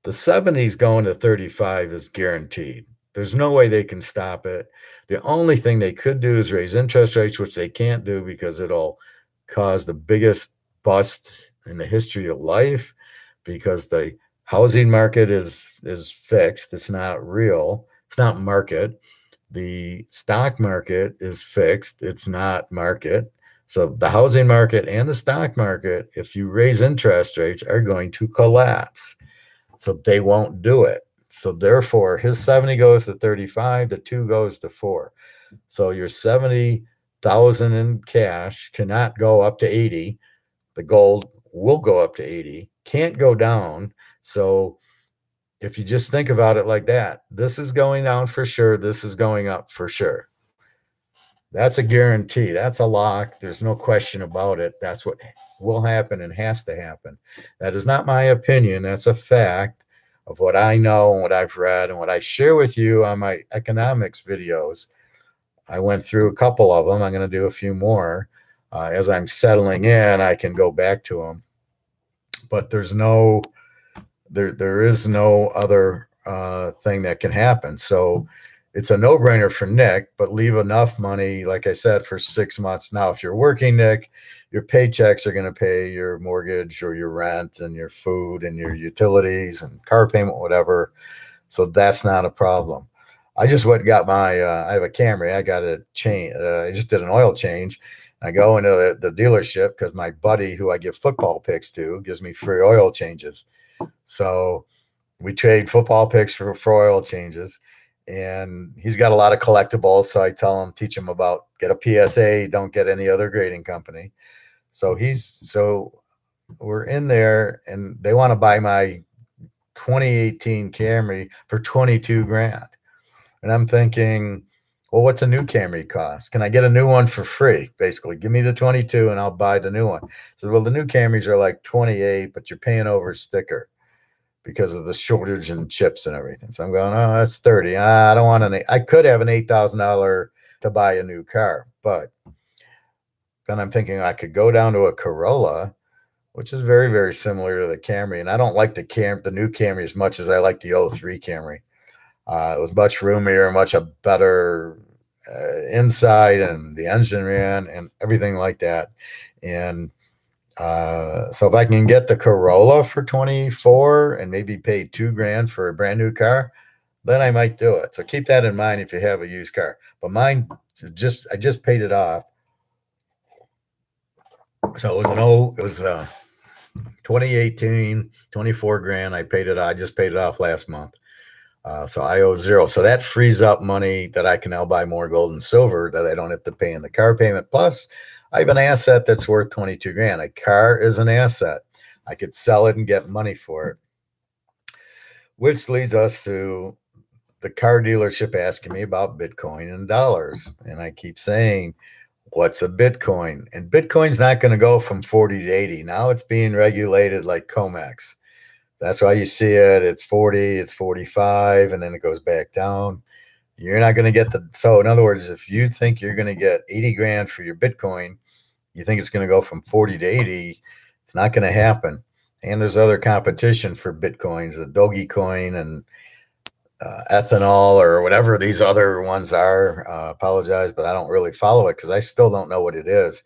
The 70s going to 35 is guaranteed. There's no way they can stop it. The only thing they could do is raise interest rates, which they can't do because it'll cause the biggest bust in the history of life, because the housing market is fixed. It's not real. It's not market. The stock market is fixed. It's not market. So the housing market and the stock market, if you raise interest rates, are going to collapse. So they won't do it. So therefore, his 70 goes to 35, the 2 goes to 4. So your 70,000 in cash cannot go up to 80. The gold will go up to 80, can't go down. So if you just think about it like that, this is going down for sure. This is going up for sure. That's a guarantee. That's a lock. There's no question about it. That's what will happen and has to happen. That is not my opinion. That's a fact of what I know and what I've read and what I share with you on my economics videos. I went through a couple of them. I'm going to do a few more. As I'm settling in, I can go back to them. But there is no other thing that can happen. So it's a no-brainer for Nick, but leave enough money, like I said, for 6 months. Now, if you're working, Nick, your paychecks are going to pay your mortgage or your rent and your food and your utilities and car payment, whatever. So that's not a problem. I just went and got my, I have a Camry. I got a change. I just did an oil change. I go into the dealership because my buddy, who I give football picks to, gives me free oil changes. So we trade football picks for oil changes. And he's got a lot of collectibles. So I tell him, teach him about, get a PSA, don't get any other grading company. So we're in there and they want to buy my 2018 Camry for 22 grand. And I'm thinking, well, what's a new Camry cost? Can I get a new one for free? Basically, give me the 22 and I'll buy the new one. So, well, the new Camrys are like 28, but you're paying over sticker because of the shortage in chips and everything. So I'm going, oh, that's 30. I don't want I could have an $8,000 to buy a new car, but then I'm thinking I could go down to a Corolla, which is very, very similar to the Camry. And I don't like the new Camry as much as I like the 03 Camry. It was much roomier, much a better inside, and the engine ran and everything like that. And so if I can get the Corolla for 24 and maybe pay 2 grand for a brand new car, then I might do it. So keep that in mind if you have a used car. But mine, I just paid it off. So it was 2018, 24 grand. I paid it. I just paid it off last month. So I owe 0. So that frees up money that I can now buy more gold and silver that I don't have to pay in the car payment. Plus, I have an asset that's worth 22 grand. A car is an asset. I could sell it and get money for it. Which leads us to the car dealership asking me about Bitcoin and dollars. And I keep saying, what's a Bitcoin? And Bitcoin's not going to go from 40 to 80. Now it's being regulated like COMEX. That's why you see it. It's 40, it's 45, and then it goes back down. You're not going to get so in other words, if you think you're going to get 80 grand for your Bitcoin, you think it's going to go from 40 to 80, it's not going to happen. And there's other competition for Bitcoins, the Dogecoin and ethanol or whatever these other ones are. Apologize, but I don't really follow it because I still don't know what it is.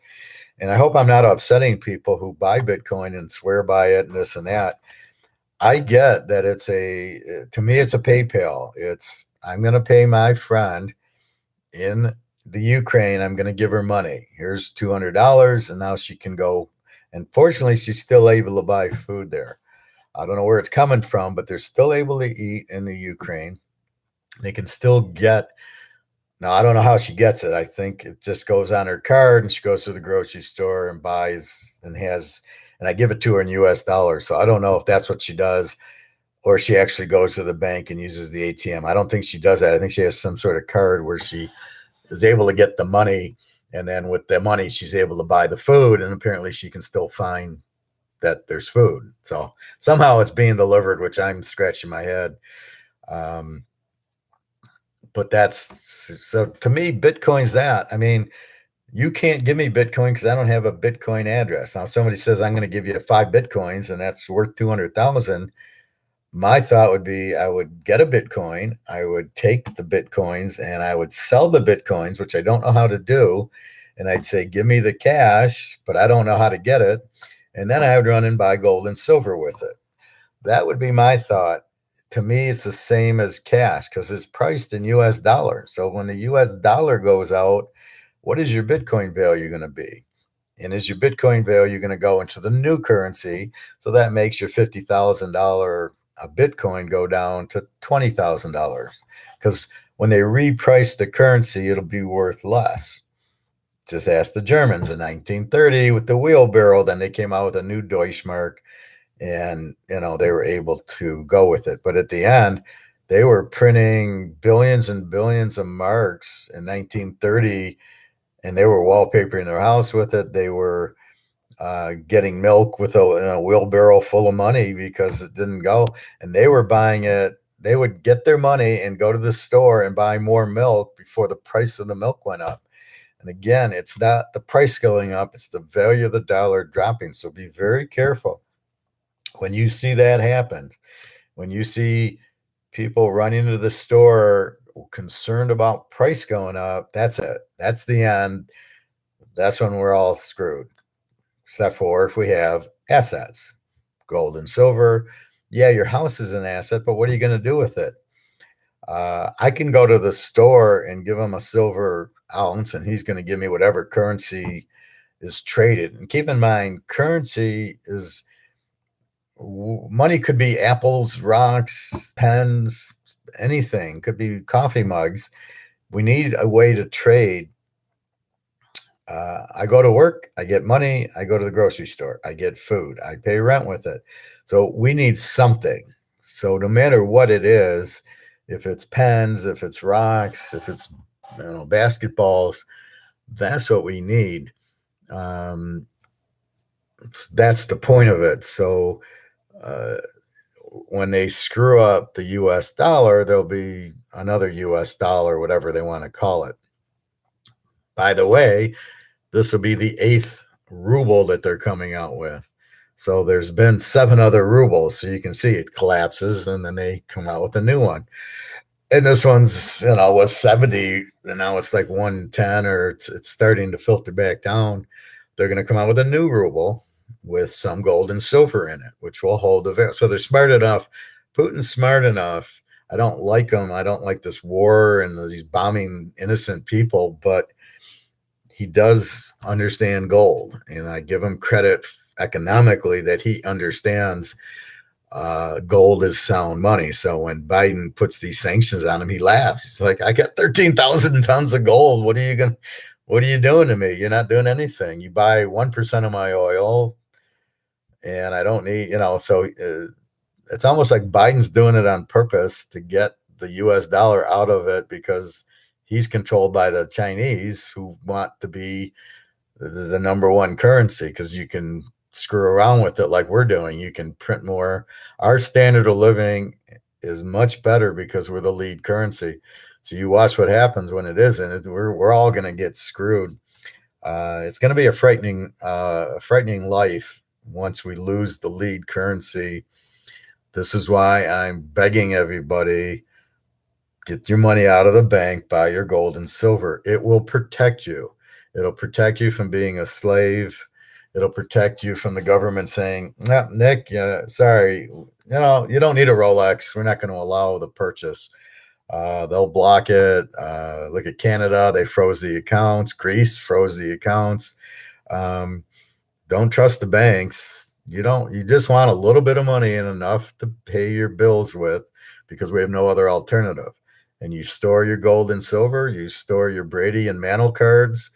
And I hope I'm not upsetting people who buy Bitcoin and swear by it and this and that. I get that to me, it's a PayPal. I'm going to pay my friend in the Ukraine. I'm going to give her money. Here's $200. And now she can go. And fortunately, she's still able to buy food there. I don't know where it's coming from, but they're still able to eat in the Ukraine. They can still get. Now, I don't know how she gets it. I think it just goes on her card and she goes to the grocery store and buys and I give it to her in US dollars. So I don't know if that's what she does or she actually goes to the bank and uses the ATM. I don't think she does that. I think she has some sort of card where she is able to get the money. And then with the money, she's able to buy the food. And apparently she can still find that there's food. So somehow it's being delivered, which I'm scratching my head. But so to me, Bitcoin's that. I mean, you can't give me Bitcoin because I don't have a Bitcoin address. Now, if somebody says I'm going to give you 5 Bitcoins and that's worth 200,000. My thought would be I would get a Bitcoin, I would take the Bitcoins and I would sell the Bitcoins, which I don't know how to do. And I'd say, give me the cash, but I don't know how to get it. And then I would run and buy gold and silver with it. That would be my thought. To me, it's the same as cash because it's priced in US dollars. So when the US dollar goes out, what is your Bitcoin value going to be? And is your Bitcoin value going to go into the new currency? So that makes your $50,000 a Bitcoin go down to $20,000 because when they reprice the currency, it'll be worth less. Just ask the Germans in 1930 with the wheelbarrow. Then they came out with a new Deutschmark, and they were able to go with it. But at the end, they were printing billions and billions of marks in 1930, and they were wallpapering their house with it. They were getting milk with a wheelbarrow full of money because it didn't go. And they were buying it. They would get their money and go to the store and buy more milk before the price of the milk went up. And again, it's not the price going up, it's the value of the dollar dropping. So be very careful when you see that happen. When you see people running into the store concerned about price going up, that's it. That's the end. That's when we're all screwed. Except for if we have assets, gold and silver. Yeah, your house is an asset, but what are you going to do with it? I can go to the store and give him a silver ounce, and he's going to give me whatever currency is traded. And keep in mind, currency is money could be apples, rocks, pens, anything, could be coffee mugs. We need a way to trade. I go to work, I get money, I go to the grocery store, I get food, I pay rent with it. So we need something. So no matter what it is, if it's pens, if it's rocks, if it's basketballs, that's what we need. That's the point of it. So when they screw up the US dollar, there'll be another US dollar, whatever they want to call it. By the way, this will be the 8th ruble that they're coming out with. So there's been 7 other rubles. So you can see it collapses and then they come out with a new one. And this one's, was 70 and now it's like 110 or it's starting to filter back down. They're going to come out with a new ruble with some gold and silver in it, which will hold the value. So they're smart enough. Putin's smart enough. I don't like him. I don't like this war and these bombing innocent people, but he does understand gold, and I give him credit economically that he understands gold is sound money. So when Biden puts these sanctions on him, he laughs. He's like, I got 13,000 tons of gold. What are you doing to me? You're not doing anything. You buy 1% of my oil and I don't need, so it's almost like Biden's doing it on purpose to get the US dollar out of it because he's controlled by the Chinese who want to be the number one currency because you can screw around with it like we're doing. You can print more. Our standard of living is much better because we're the lead currency. So you watch what happens when it isn't. We're all going to get screwed. It's going to be a frightening life once we lose the lead currency. This is why I'm begging everybody, get your money out of the bank, buy your gold and silver. It will protect you. It'll protect you from being a slave. It'll protect you from the government saying, no, Nick, sorry, you don't need a Rolex. We're not going to allow the purchase. They'll block it. Look at Canada. They froze the accounts. Greece froze the accounts. Um, don't trust the banks. You just want a little bit of money and enough to pay your bills with because we have no other alternative. And you store your gold and silver, you store your Brady and Mantle cards,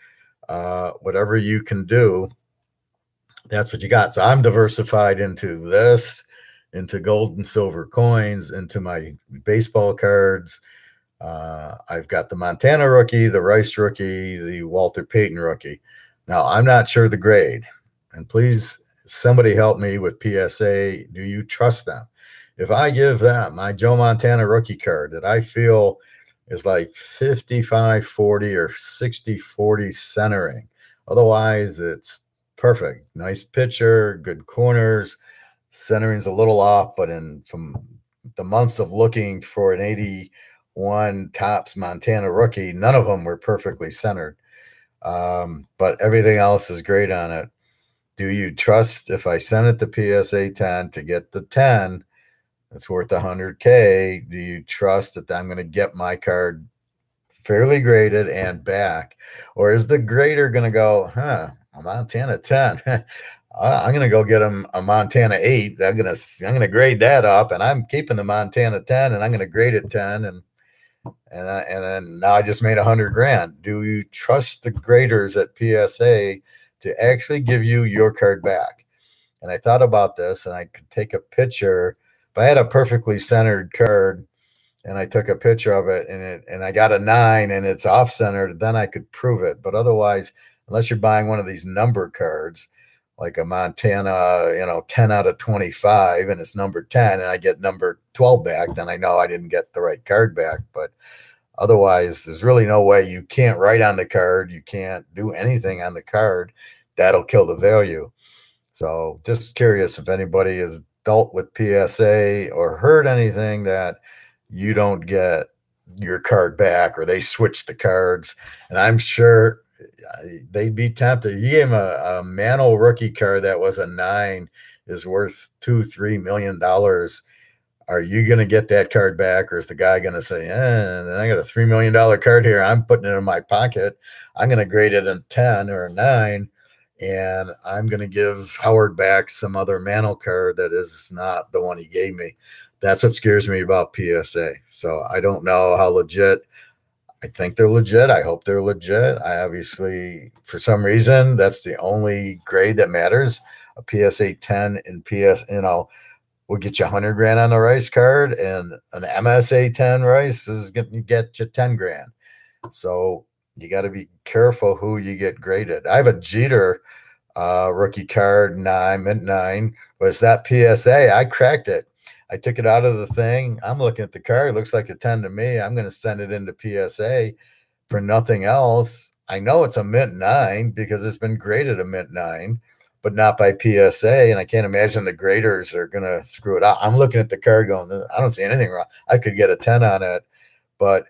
whatever you can do, that's what you got. So I'm diversified into this, into gold and silver coins, into my baseball cards. I've got the Montana rookie, the Rice rookie, the Walter Payton rookie. Now, I'm not sure the grade. And please, somebody help me with PSA. Do you trust them? If I give them my Joe Montana rookie card that I feel is like 55-40 or 60-40 centering, otherwise it's perfect. Nice pitcher, good corners. Centering's a little off, but from the months of looking for an 81 tops Montana rookie, none of them were perfectly centered. But everything else is great on it. Do you trust if I send it to PSA 10 to get the 10, it's worth 100K? Do you trust that I'm going to get my card fairly graded and back? Or is the grader going to go, a Montana 10? I'm going to go get him a Montana 8. I'm going to grade that up, and I'm keeping the Montana 10, and I'm going to grade it 10, and then now I just made $100,000. Do you trust the graders at PSA to actually give you your card back? And I thought about this, and I could take a picture. If I had a perfectly centered card and I took a picture of it and I got a 9 and it's off centered, then I could prove it. But otherwise, unless you're buying one of these number cards, like a Montana, 10 out of 25, and it's number 10, and I get number 12 back, then I know I didn't get the right card back. But otherwise, there's really no way. You can't write on the card. You can't do anything on the card. That'll kill the value. So just curious if anybody has dealt with PSA or heard anything that you don't get your card back or they switch the cards. And I'm sure they'd be tempted. You gave him a Mantle rookie card that was a 9 is worth $2-3 million. Are you going to get that card back, or is the guy going to say, I got a $3 million card here, I'm putting it in my pocket, I'm going to grade it a 10 or a 9, and I'm going to give Howard back some other Mantle card that is not the one he gave me? That's what scares me about PSA. So I don't know how legit. I think they're legit. I hope they're legit. I obviously, for some reason, that's the only grade that matters. A PSA 10 and we'll get you $100,000 on the Rice card, and an MSA 10 Rice is going to get you $10,000. So you got to be careful who you get graded. I have a Jeter rookie card, 9, mint 9, but it's that PSA. I cracked it. I took it out of the thing. I'm looking at the card. It looks like a 10 to me. I'm going to send it into PSA for nothing else. I know it's a mint 9 because it's been graded a mint 9, but not by PSA. And I can't imagine the graders are going to screw it up. I'm looking at the card going, I don't see anything wrong. I could get a 10 on it, but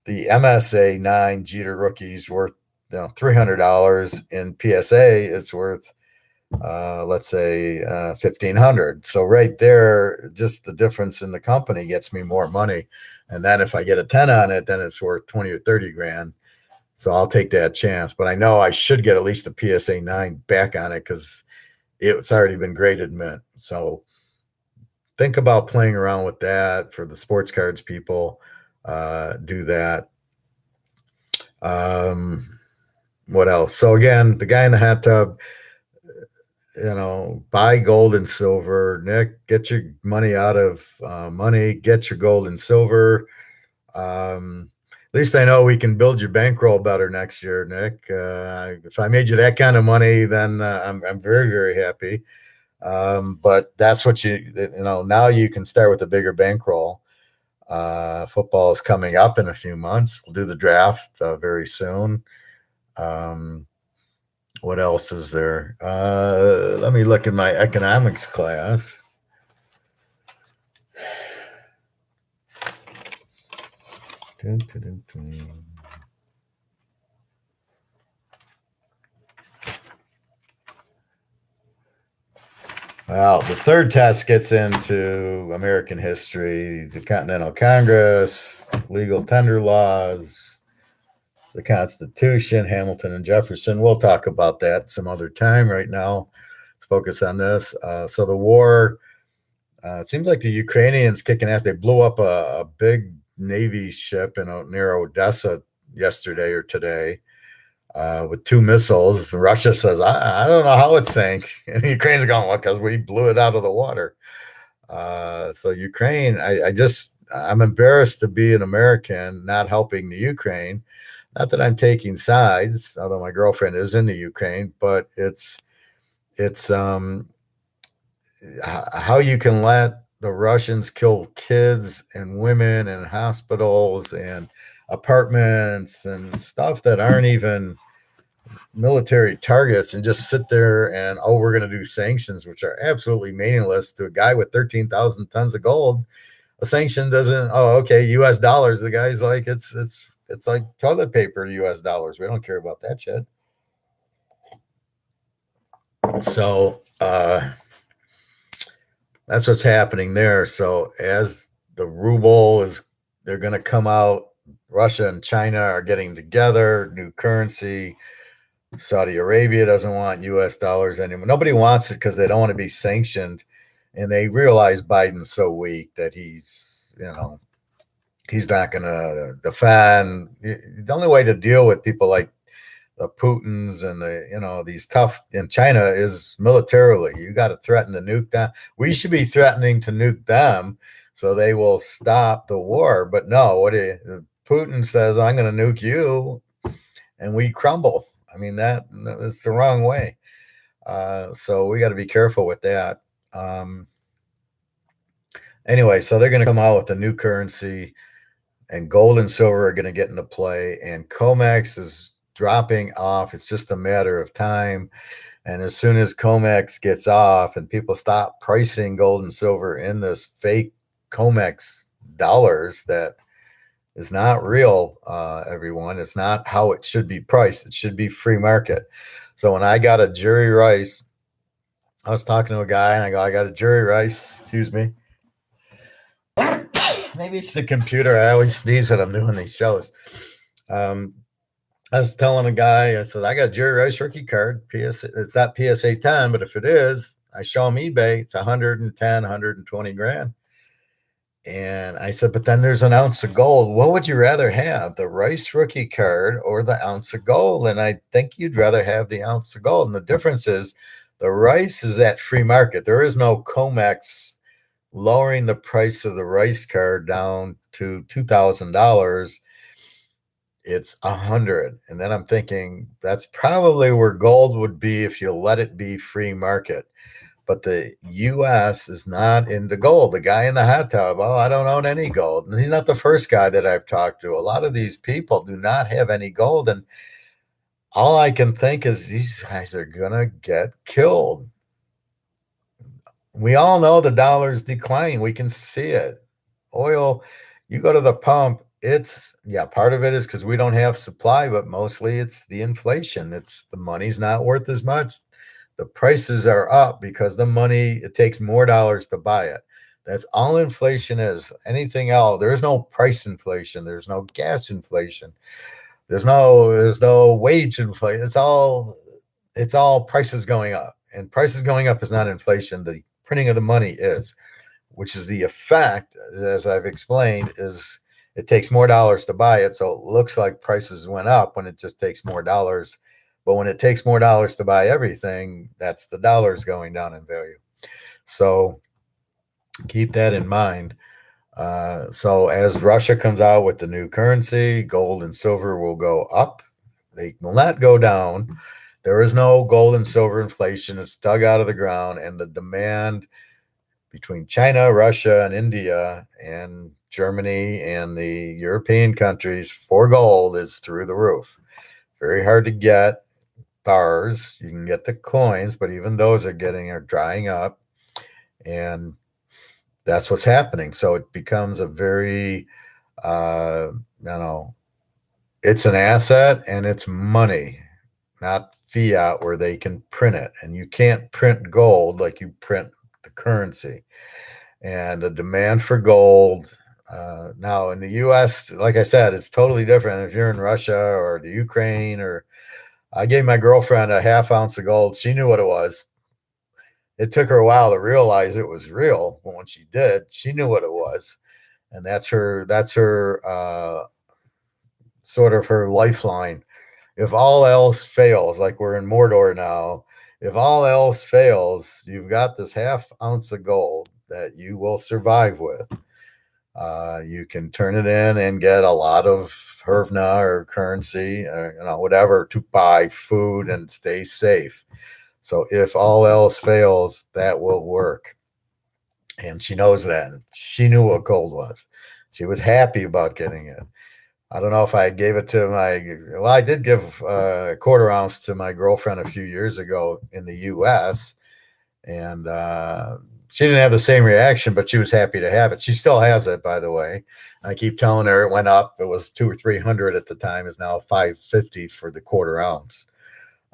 the MSA 9 Jeter rookies worth $300. In PSA, it's worth let's say $1,500. So right there, just the difference in the company gets me more money. And then if I get a 10 on it, then it's worth 20 or 30 grand. So I'll take that chance. But I know I should get at least a PSA 9 back on it because it's already been graded mint. So think about playing around with that. For the sports cards people, do that. What else? So again, the guy in the hot tub, buy gold and silver. Nick, get your money out of money, get your gold and silver. At least I know we can build your bankroll better next year, Nick. If I made you that kind of money, then I'm very, very happy. But that's what now you can start with a bigger bankroll. Football is coming up in a few months. We'll do the draft very soon. What else is there? Let me look at my economics class. Well, the third test gets into American history, the Continental Congress, legal tender laws, the Constitution, Hamilton and Jefferson. We'll talk about that some other time. Right now, let's focus on this. So the war, it seems like the Ukrainians kicking ass. They blew up a big Navy ship near Odessa yesterday or today with 2 missiles. Russia says, I don't know how it sank. And the Ukraine's going, well, because we blew it out of the water. So Ukraine, I'm embarrassed to be an American not helping the Ukraine. Not that I'm taking sides, although my girlfriend is in the Ukraine, but it's how you can let the Russians kill kids and women and hospitals and apartments and stuff that aren't even military targets and just sit there and, oh, we're going to do sanctions, which are absolutely meaningless to a guy with 13,000 tons of gold. A sanction doesn't, oh, okay, US dollars. The guy's like, it's like toilet paper, US dollars. We don't care about that shit. So that's what's happening there. So as the ruble is, they're going to come out. Russia and China are getting together, new currency. Saudi Arabia doesn't want US dollars anymore. Nobody wants it because they don't want to be sanctioned. And they realize Biden's so weak that he's not going to defend. The only way to deal with people like the Putins and these tough in China is militarily. You got to threaten to nuke them. We should be threatening to nuke them so they will stop the war. But no, Putin says, I'm going to nuke you, and we crumble. I mean, that's the wrong way. So we got to be careful with that. Anyway, so they're going to come out with a new currency, and gold and silver are going to get into play, and COMEX is dropping off. It's just a matter of time. And as soon as COMEX gets off and people stop pricing gold and silver in this fake COMEX dollars that is not real, everyone. It's not how it should be priced. It should be free market. So when I got a Jerry Rice, I was talking to a guy and I go, I got a Jerry Rice, excuse me. Maybe it's the computer. I always sneeze when I'm doing these shows. I was telling a guy, I said, I got a Jerry Rice rookie card. It's not PSA 10, but if it is, I show him eBay, it's 110, 120 grand. And I said, but then there's an ounce of gold. What would you rather have, the Rice rookie card or the ounce of gold? And I think you'd rather have the ounce of gold. And the difference is the Rice is at free market. There is no COMEX lowering the price of the Rice card down to $2,000. It's 100. And then I'm thinking that's probably where gold would be if you let it be free market. But the U.S. is not into gold. The guy in the hot tub, oh, I don't own any gold. And he's not the first guy that I've talked to. A lot of these people do not have any gold. And all I can think is these guys are going to get killed. We all know the dollar's declining. We can see it. Oil, you go to the pump, part of it is because we don't have supply, but mostly it's the inflation. It's the money's not worth as much. The prices are up because it takes more dollars to buy it. That's all inflation is. Anything else, there's no price inflation. There's no gas inflation. There's no wage inflation. It's all prices going up. And prices going up is not inflation. The printing of the money is, which is the effect, as I've explained, is it takes more dollars to buy it. So it looks like prices went up when it just takes more dollars. But when it takes more dollars to buy everything, that's the dollars going down in value. So keep that in mind. So as Russia comes out with the new currency, gold and silver will go up. They will not go down. There is no gold and silver inflation. It's dug out of the ground, and the demand between China, Russia, and India, and Germany, and the European countries for gold is through the roof. Very hard to get. Bars, you can get the coins, but even those are drying up, and that's what's happening. So it becomes a very it's an asset and it's money, not fiat where they can print it. And you can't print gold like you print currency. And the demand for gold. Now in the U.S., like I said, it's totally different. If you're in Russia or the Ukraine, or I gave my girlfriend a half ounce of gold. She knew what it was. It took her a while to realize it was real, but when she did, she knew what it was, and that's her sort of her lifeline. If all else fails, like we're in Mordor now, if all else fails, you've got this half ounce of gold that you will survive with. You can turn it in and get a lot of hervna or currency, or, whatever, to buy food and stay safe. So if all else fails, that will work. And she knows that. She knew what gold was. She was happy about getting it. I don't know if I gave it to I did give a quarter ounce to my girlfriend a few years ago in the U.S. And she didn't have the same reaction, but she was happy to have it. She still has it, by the way. I keep telling her it went up. It was 200 or 300 at the time. Is now 550 for the quarter ounce.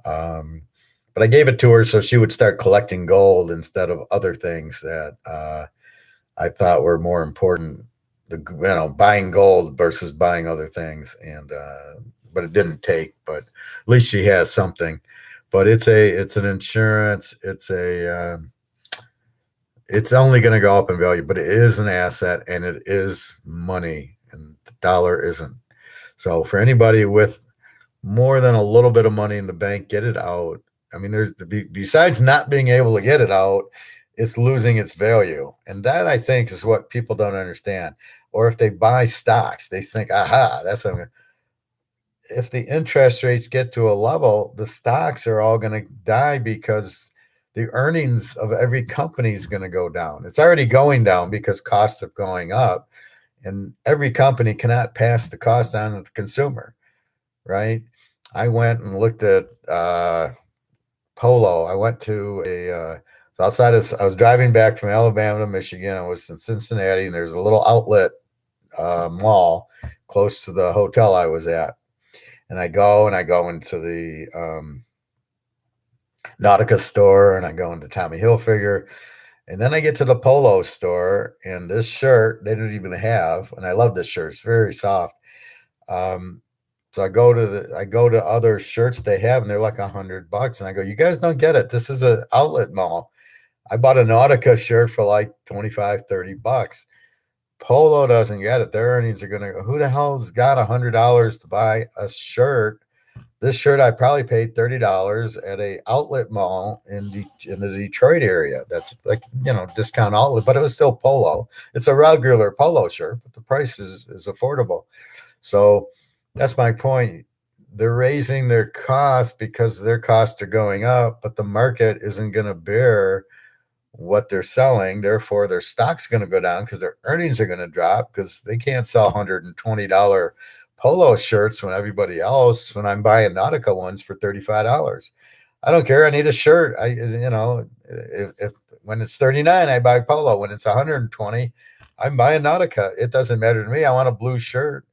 But I gave it to her so she would start collecting gold instead of other things that I thought were more important. Buying gold versus buying other things, and but it didn't take. But at least she has something. But it's an insurance. It's only going to go up in value, but it is an asset and it is money, and the dollar isn't. So for anybody with more than a little bit of money in the bank, get it out. I mean, besides not being able to get it out, it's losing its value. And that, I think, is what people don't understand. Or if they buy stocks, they think, aha, that's what I'm going to. If the interest rates get to a level, the stocks are all going to die because the earnings of every company is going to go down. It's already going down because costs are going up, and every company cannot pass the cost on to the consumer, right? I went and looked at Polo. I went to I was driving back from Alabama to Michigan. I was in Cincinnati, and there's a little outlet mall close to the hotel I was at. And I go into the Nautica store, and I go into Tommy Hilfiger, and then I get to the Polo store, and this shirt they didn't even have, and I love this shirt. It's very soft. So I go to other shirts they have, and they're like $100. And I go, you guys don't get it. This is an outlet mall. I bought a Nautica shirt for like $25-$30. Polo doesn't get it. Their earnings are going to go, who the hell's got $100 to buy a shirt? This shirt I probably paid $30 at a outlet mall in the Detroit area. That's like, discount outlet, but it was still Polo. It's a regular Polo shirt, but the price is affordable. So that's my point. They're raising their costs because their costs are going up, but the market isn't going to bear what they're selling. Therefore, their stock's going to go down because their earnings are going to drop because they can't sell $120 Polo shirts when I'm buying Nautica ones for $35. I don't care. I need a shirt. If when it's $39, I buy Polo. When it's $120, I'm buying Nautica. It doesn't matter to me. I want a blue shirt.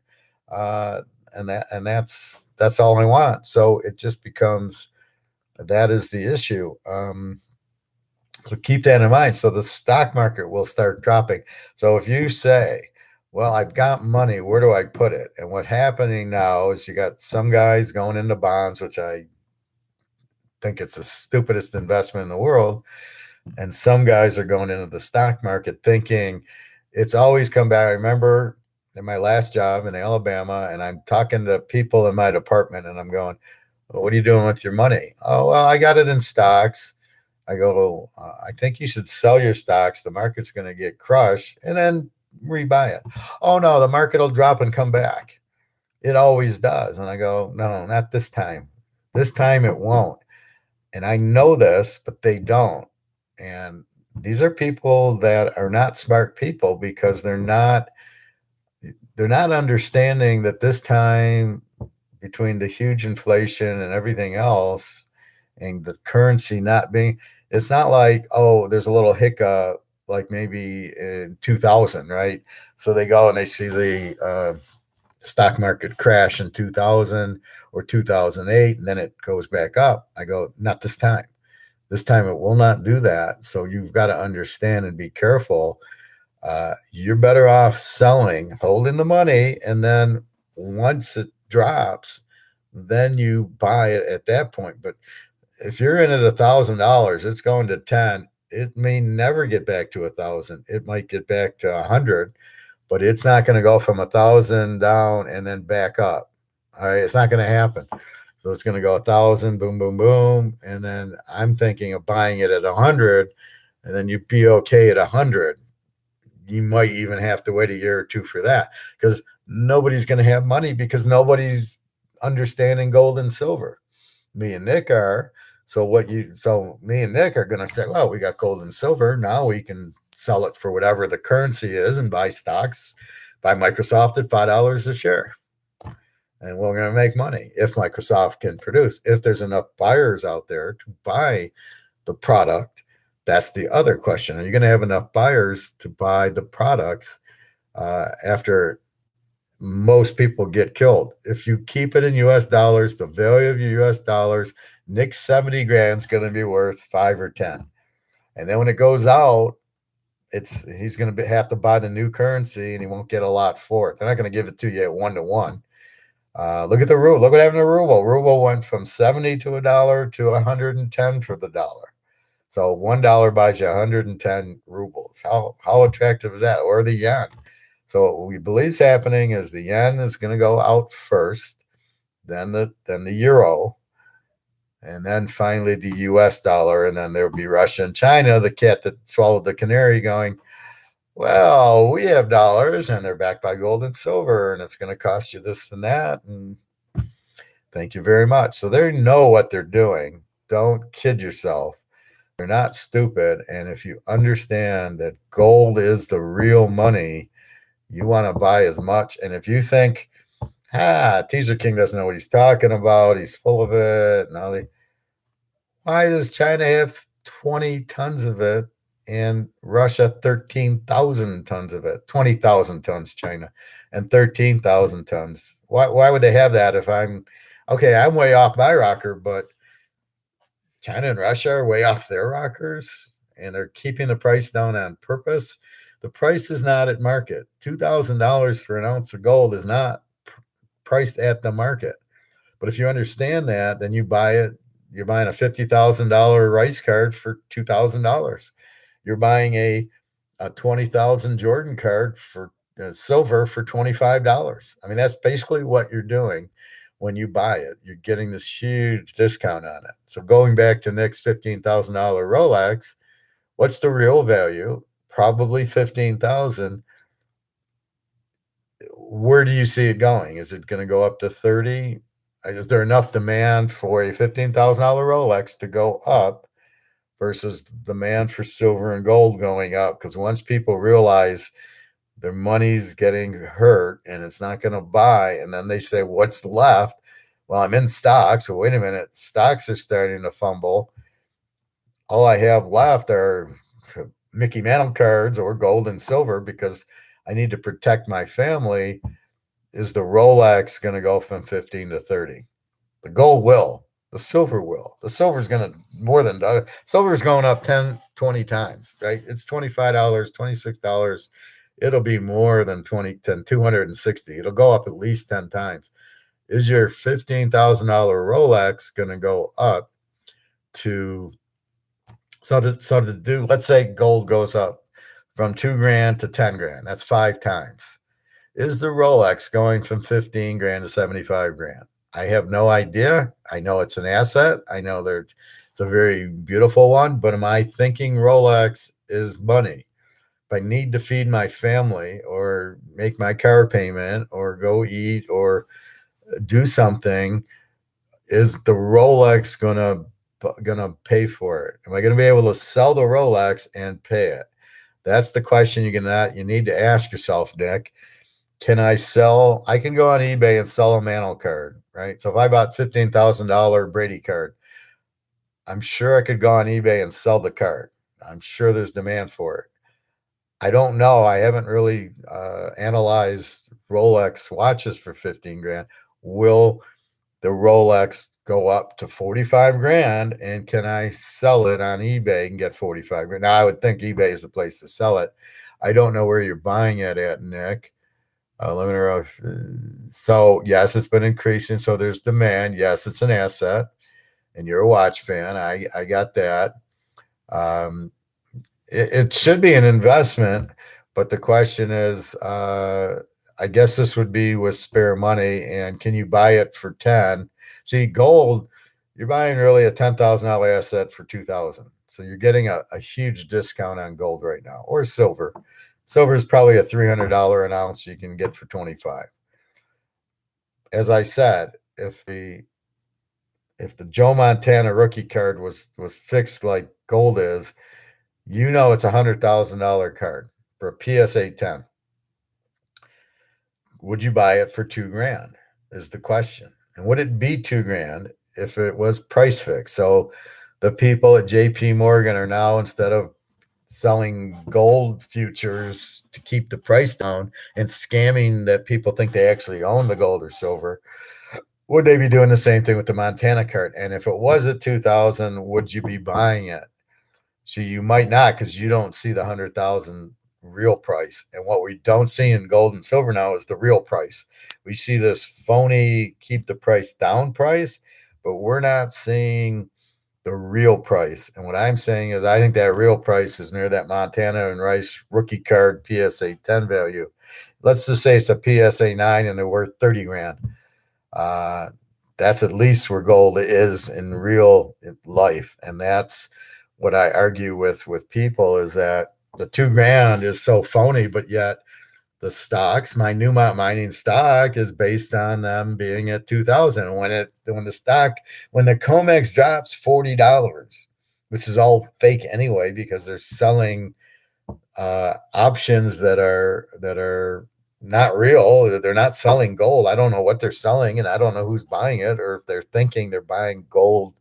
And that's all I want. So it just becomes, that is the issue. So keep that in mind. So the stock market will start dropping. So if you say, well, I've got money, where do I put it? And what's happening now is you got some guys going into bonds, which I think it's the stupidest investment in the world. And some guys are going into the stock market thinking it's always come back. I remember in my last job in Alabama, and I'm talking to people in my department, and I'm going, well, what are you doing with your money? Oh, well, I got it in stocks. I go, I think you should sell your stocks. The market's going to get crushed, and then rebuy it. Oh, no, the market will drop and come back. It always does. And I go, no, not this time. This time it won't. And I know this, but they don't. And these are people that are not smart people because they're not understanding that this time, between the huge inflation and everything else and the currency not being, it's not like, oh, there's a little hiccup like maybe in 2000, right? So they go and they see the stock market crash in 2000 or 2008, and then it goes back up. I go, not this time. This time it will not do that. So you've got to understand and be careful. You're better off selling, holding the money, and then once it drops, then you buy it at that point. But if you're in at $1,000, it's going to 10. It may never get back to 1,000. It might get back to 100, but it's not going to go from 1,000 down and then back up. All right, it's not going to happen. So it's going to go 1,000, boom, boom, boom, and then I'm thinking of buying it at 100, and then you'd be okay at 100. You might even have to wait a year or two for that because nobody's going to have money because nobody's understanding gold and silver. Me and Nick are. So me and Nick are going to say, well, we got gold and silver. Now we can sell it for whatever the currency is and buy stocks, buy Microsoft at $5 a share. And we're going to make money if Microsoft can produce. If there's enough buyers out there to buy the product, that's the other question. Are you going to have enough buyers to buy the products after most people get killed? If you keep it in US dollars, the value of your US dollars, Nick's 70 grand is going to be worth 5 or 10. And then when it goes out, he's going to have to buy the new currency and he won't get a lot for it. They're not going to give it to you at 1-to-1. Look at the ruble. Look what happened to ruble. Ruble went from 70 to $1 to 110 for the dollar. So $1 buys you 110 rubles. How attractive is that? Or the yen. So what we believe is happening is the yen is going to go out first, then the euro, and then finally the US dollar, and then there'll be Russia and China, the cat that swallowed the canary, going, well, we have dollars and they're backed by gold and silver, and it's going to cost you this and that. And thank you very much. So they know what they're doing. Don't kid yourself. They're not stupid. And if you understand that gold is the real money, you want to buy as much. And if you think, Teaser King doesn't know what he's talking about, he's full of it. Why does China have 20 tons of it and Russia 13,000 tons of it? 20,000 tons China and 13,000 tons. Why would they have that if I'm way off my rocker, but China and Russia are way off their rockers and they're keeping the price down on purpose. The price is not at market. $2,000 for an ounce of gold is not priced at the market. But if you understand that, then you buy it. You're buying a $50,000 rice card for $2,000. You're buying a 20,000 Jordan card for silver for $25. I mean, that's basically what you're doing when you buy it. You're getting this huge discount on it. So going back to Nick's $15,000 Rolex, what's the real value? Probably 15,000. Where do you see it going? Is it going to go up to 30? Is there enough demand for a $15,000 Rolex to go up versus demand for silver and gold going up? Because once people realize their money's getting hurt and it's not going to buy, and then they say, what's left? Well, I'm in stocks. So wait a minute, stocks are starting to fumble. All I have left are Mickey Mantle cards or gold and silver because I need to protect my family. Is the Rolex going to go from 15 to 30? The gold will. The silver will. The silver's going to more than silver's going up 10, 20 times, right? It's $25, $26. It'll be more than 260. It'll go up at least 10 times. Is your $15,000 Rolex going to go up to let's say gold goes up from 2 grand to 10 grand. That's 5 times. Is the Rolex going from 15 grand to 75 grand? I have no idea. I know it's an asset. I know it's a very beautiful one, but am I thinking Rolex is money? If I need to feed my family or make my car payment or go eat or do something, is the Rolex gonna pay for it? Am I gonna be able to sell the Rolex and pay it? That's the question you need to ask yourself, Nick. Can I sell? I can go on eBay and sell a Mantle card, right? So if I bought $15,000 Brady card, I'm sure I could go on eBay and sell the card. I'm sure there's demand for it. I don't know. I haven't really analyzed Rolex watches for 15 grand. Will the Rolex go up to 45 grand, and can I sell it on eBay and get 45 grand? Now, I would think eBay is the place to sell it. I don't know where you're buying it at, Nick. Let me know. So, yes, it's been increasing. So there's demand. Yes, it's an asset, and you're a watch fan. I got that. Um, it should be an investment, but the question is, I guess this would be with spare money, and can you buy it for 10? See, gold, you're buying really a $10,000 asset for 2,000. So you're getting a huge discount on gold right now, or silver. Silver is probably a $300 an ounce you can get for 25. As I said, if the Joe Montana rookie card was fixed like gold is, it's $100,000 card for a PSA 10. Would you buy it for 2 grand? Is the question. And would it be 2 grand if it was price fixed? So the people at JP Morgan are now, instead of selling gold futures to keep the price down and scamming that people think they actually own the gold or silver, would they be doing the same thing with the Montana card? And if it was at 2,000, would you be buying it? So you might not, because you don't see the 100,000 real price. And what we don't see in gold and silver now is the real price. We see this phony keep the price down price, but we're not seeing the real price. And what I'm saying is, I think that real price is near that Montana and Rice rookie card PSA 10 value. Let's just say it's a PSA 9 and they're worth 30 grand. That's at least where gold is in real life. And that's what I argue with people, is that the 2 grand is so phony, but yet the stocks, my Newmont mining stock, is based on them being at 2,000. When the COMEX drops $40, which is all fake anyway, because they're selling options that are not real. They're not selling gold. I don't know what they're selling, and I don't know who's buying it, or if they're thinking they're buying gold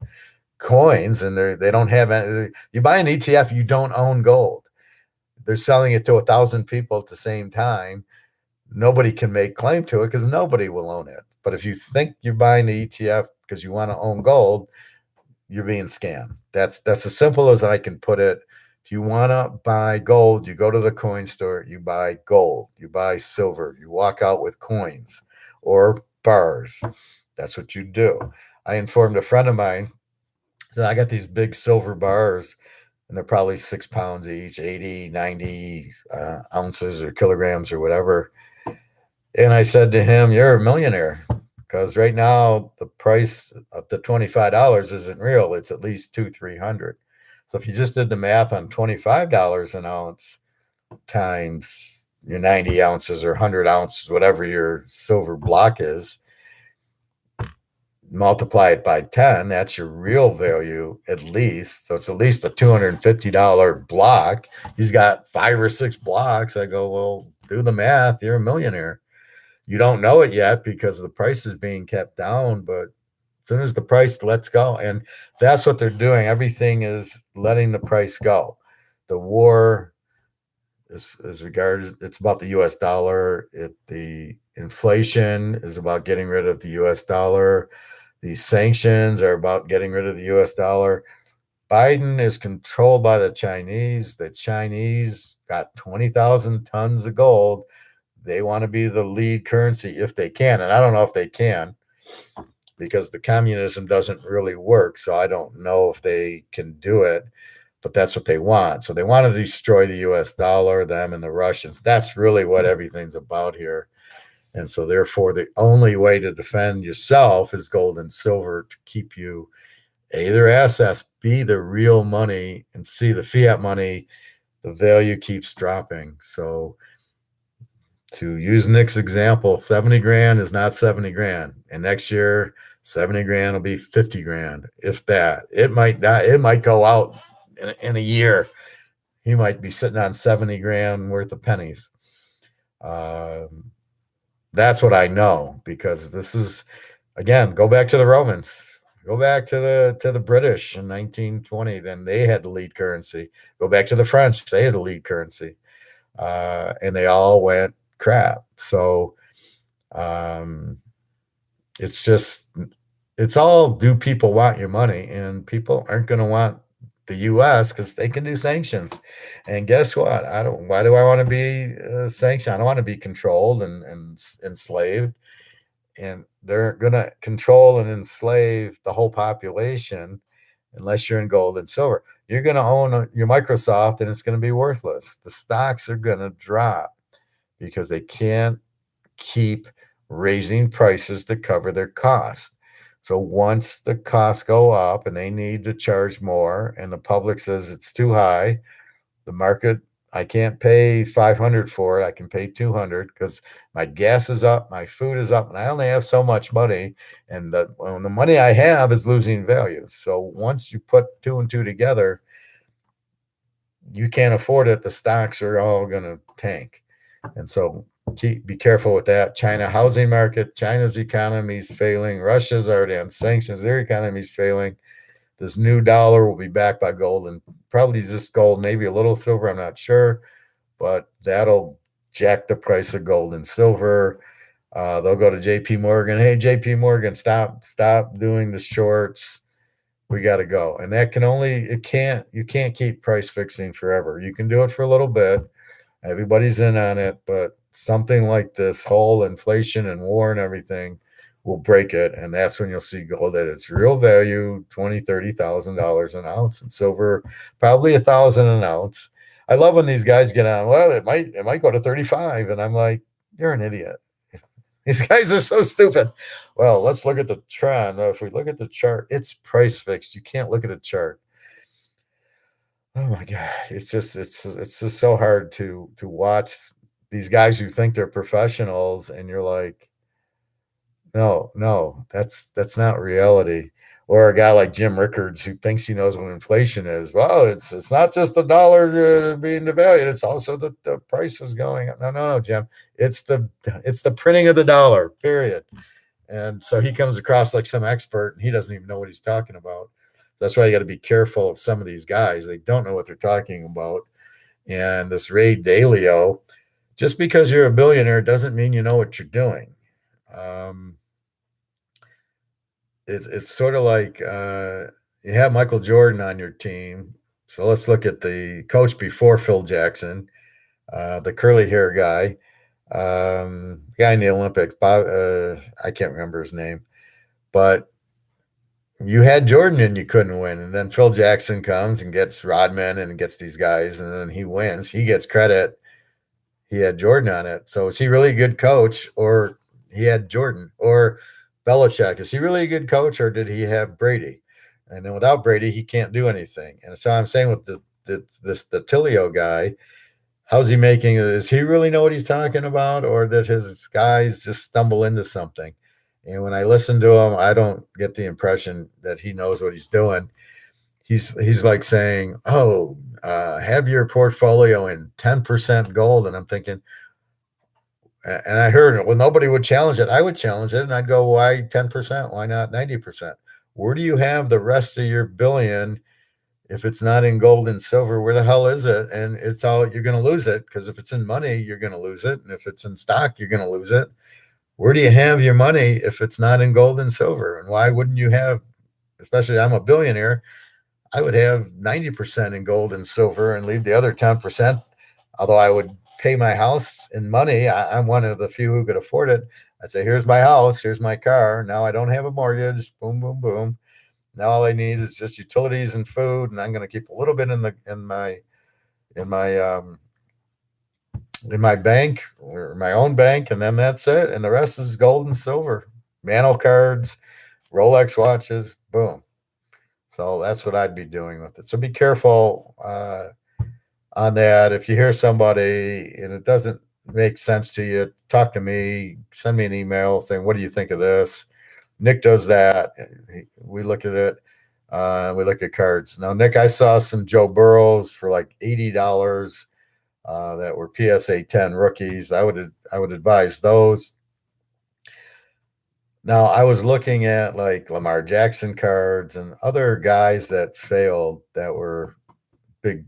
coins, and they don't have any. You buy an ETF, you don't own gold. They're selling it to 1,000 people at the same time. Nobody can make claim to it because nobody will own it. But if you think you're buying the ETF because you want to own gold, you're being scammed. That's as simple as I can put it. If you want to buy gold, you go to the coin store, you buy gold, you buy silver, you walk out with coins or bars. That's what you do. I informed a friend of mine, so I got these big silver bars, and they're probably 6 pounds each, 80, 90 ounces or kilograms or whatever. And I said to him, "You're a millionaire, because right now the price of the $25 isn't real. It's at least 300. So if you just did the math on $25 an ounce times your 90 ounces or 100 ounces, whatever your silver block is, multiply it by 10, that's your real value at least. So it's at least a $250 block. He's got 5 or 6 blocks. I go, well, do the math. You're a millionaire. You don't know it yet because the price is being kept down, but as soon as the price lets go, and that's what they're doing. Everything is letting the price go. The war is regards, it's about the US dollar. The inflation is about getting rid of the US dollar. These sanctions are about getting rid of the US dollar. Biden is controlled by the Chinese. The Chinese got 20,000 tons of gold. They want to be the lead currency if they can. And I don't know if they can, because the communism doesn't really work. So I don't know if they can do it, but that's what they want. So they want to destroy the US dollar, them and the Russians. That's really what everything's about here. And so therefore, the only way to defend yourself is gold and silver, to keep you A, their assets, B, the real money, and C, the fiat money, the value keeps dropping. So to use Nick's example, 70 grand is not 70 grand. And next year, 70 grand will be 50 grand, if that. It might not, it might go out in a year. He might be sitting on 70 grand worth of pennies. That's what I know, because this is, again, go back to the Romans. Go back to the British in 1920. Then they had the lead currency. Go back to the French. They had the lead currency. And they all went crap. So it's just it's all, do people want your money? And people aren't going to want the US because they can do sanctions. And guess what? Why do I want to be sanctioned? I don't want to be controlled and enslaved. And they're going to control and enslave the whole population unless you're in gold and silver. You're going to own your Microsoft and it's going to be worthless. The stocks are going to drop because they can't keep raising prices to cover their cost. So once the costs go up and they need to charge more and the public says it's too high, the market, I can't pay 500 for it. I can pay 200 because my gas is up, my food is up, and I only have so much money. And the money I have is losing value. So once you put two and two together, you can't afford it. The stocks are all going to tank. And so be careful with that. China housing market, China's economy is failing. Russia's already on sanctions. Their economy is failing. This new dollar will be backed by gold and probably just gold, maybe a little silver. I'm not sure, but that'll jack the price of gold and silver. They'll go to JP Morgan. Hey, JP Morgan, stop doing the shorts. We got to go. And that you can't keep price fixing forever. You can do it for a little bit. Everybody's in on it, but something like this whole inflation and war and everything will break it. And that's when you'll see gold at its real value, $20,000, $30,000 an ounce, and silver, probably 1,000 an ounce. I love when these guys get on, well, it might go to 35. And I'm like, you're an idiot. These guys are so stupid. Well, let's look at the trend. If we look at the chart, it's price fixed. You can't look at a chart. Oh my god, it's just so hard to watch these guys who think they're professionals, and you're like, no, no, that's not reality. Or a guy like Jim Rickards who thinks he knows what inflation is. Well, it's not just the dollar being devalued; it's also the price is going up. No, no, no, Jim. It's the printing of the dollar. Period. And so he comes across like some expert, and he doesn't even know what he's talking about. That's why you got to be careful of some of these guys. They don't know what they're talking about. And this Ray Dalio, just because you're a billionaire doesn't mean you know what you're doing. Um, it's sort of like you have Michael Jordan on your team. So let's look at the coach before Phil Jackson, the curly hair guy, guy in the Olympics. Bob, I can't remember his name, but you had Jordan and you couldn't win. And then Phil Jackson comes and gets Rodman and gets these guys, and then he wins. He gets credit. He had Jordan on it. So is he really a good coach, or he had Jordan? Or Belichick, is he really a good coach, or did he have Brady? And then without Brady, he can't do anything. And so I'm saying with the Tilio guy, how's he making it? Does he really know what he's talking about, or did his guys just stumble into something? And when I listen to him, I don't get the impression that he knows what he's doing. He's like saying, "Oh, have your portfolio in 10% gold," and I'm thinking, and I heard, well, nobody would challenge it. I would challenge it, and I'd go, "Why 10%? Why not 90%? Where do you have the rest of your billion if it's not in gold and silver? Where the hell is it?" And it's all, you're going to lose it, because if it's in money, you're going to lose it, and if it's in stock, you're going to lose it. Where do you have your money if it's not in gold and silver? And why wouldn't you have, especially I'm a billionaire, I would have 90% in gold and silver and leave the other 10%. Although I would pay my house in money, I'm one of the few who could afford it. I'd say, here's my house, here's my car. Now I don't have a mortgage. Boom, boom, boom. Now all I need is just utilities and food, and I'm going to keep a little bit in my in my bank, or my own bank, and then that's it. And the rest is gold and silver, Mantle cards, Rolex watches, boom. So that's what I'd be doing with it. So be careful on that. If you hear somebody and it doesn't make sense to you, talk to me, send me an email saying, what do you think of this? Nick does that. We look at it. We look at cards. Now, Nick, I saw some Joe Burrows for like $80 that were PSA 10 rookies. I would advise those. Now, I was looking at like Lamar Jackson cards and other guys that failed that were big,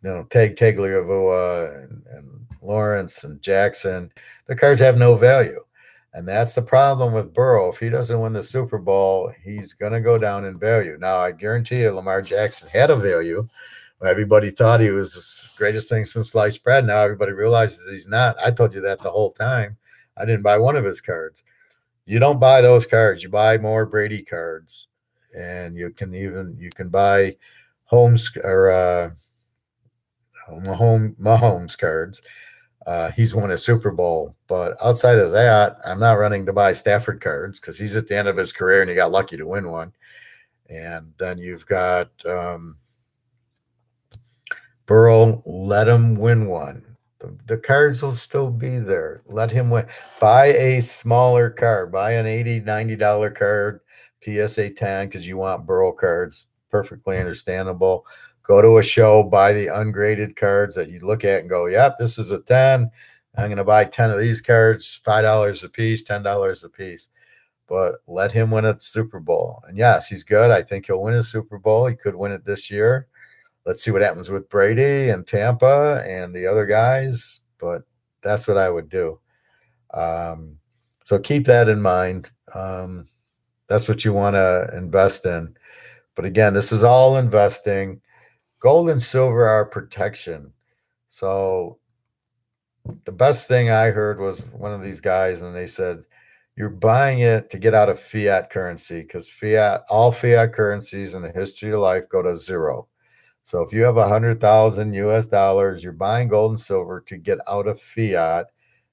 Tagliavua and Lawrence and Jackson. The cards have no value. And that's the problem with Burrow. If he doesn't win the Super Bowl, he's going to go down in value. Now, I guarantee you, Lamar Jackson had a value. Everybody thought he was the greatest thing since sliced bread. Now everybody realizes he's not. I told you that the whole time. I didn't buy one of his cards. You don't buy those cards. You buy more Brady cards, and you can buy Holmes or Mahomes cards. He's won a Super Bowl, but outside of that, I'm not running to buy Stafford cards because he's at the end of his career and he got lucky to win one. And then you've got Burrow. Let him win one. The cards will still be there. Let him win. Buy a smaller card. Buy an $80, $90 card, PSA 10, because you want Burrow cards. Perfectly understandable. Go to a show, buy the ungraded cards that you look at and go, yep, this is a 10. I'm going to buy 10 of these cards, $5 a piece, $10 a piece. But let him win a Super Bowl. And yes, he's good. I think he'll win a Super Bowl. He could win it this year. Let's see what happens with Brady and Tampa and the other guys. But that's what I would do. So keep that in mind. That's what you want to invest in. But again, this is all investing. Gold and silver are protection. So the best thing I heard was one of these guys, and they said, you're buying it to get out of fiat currency because all fiat currencies in the history of life go to zero. So if you have 100,000 US dollars, you're buying gold and silver to get out of fiat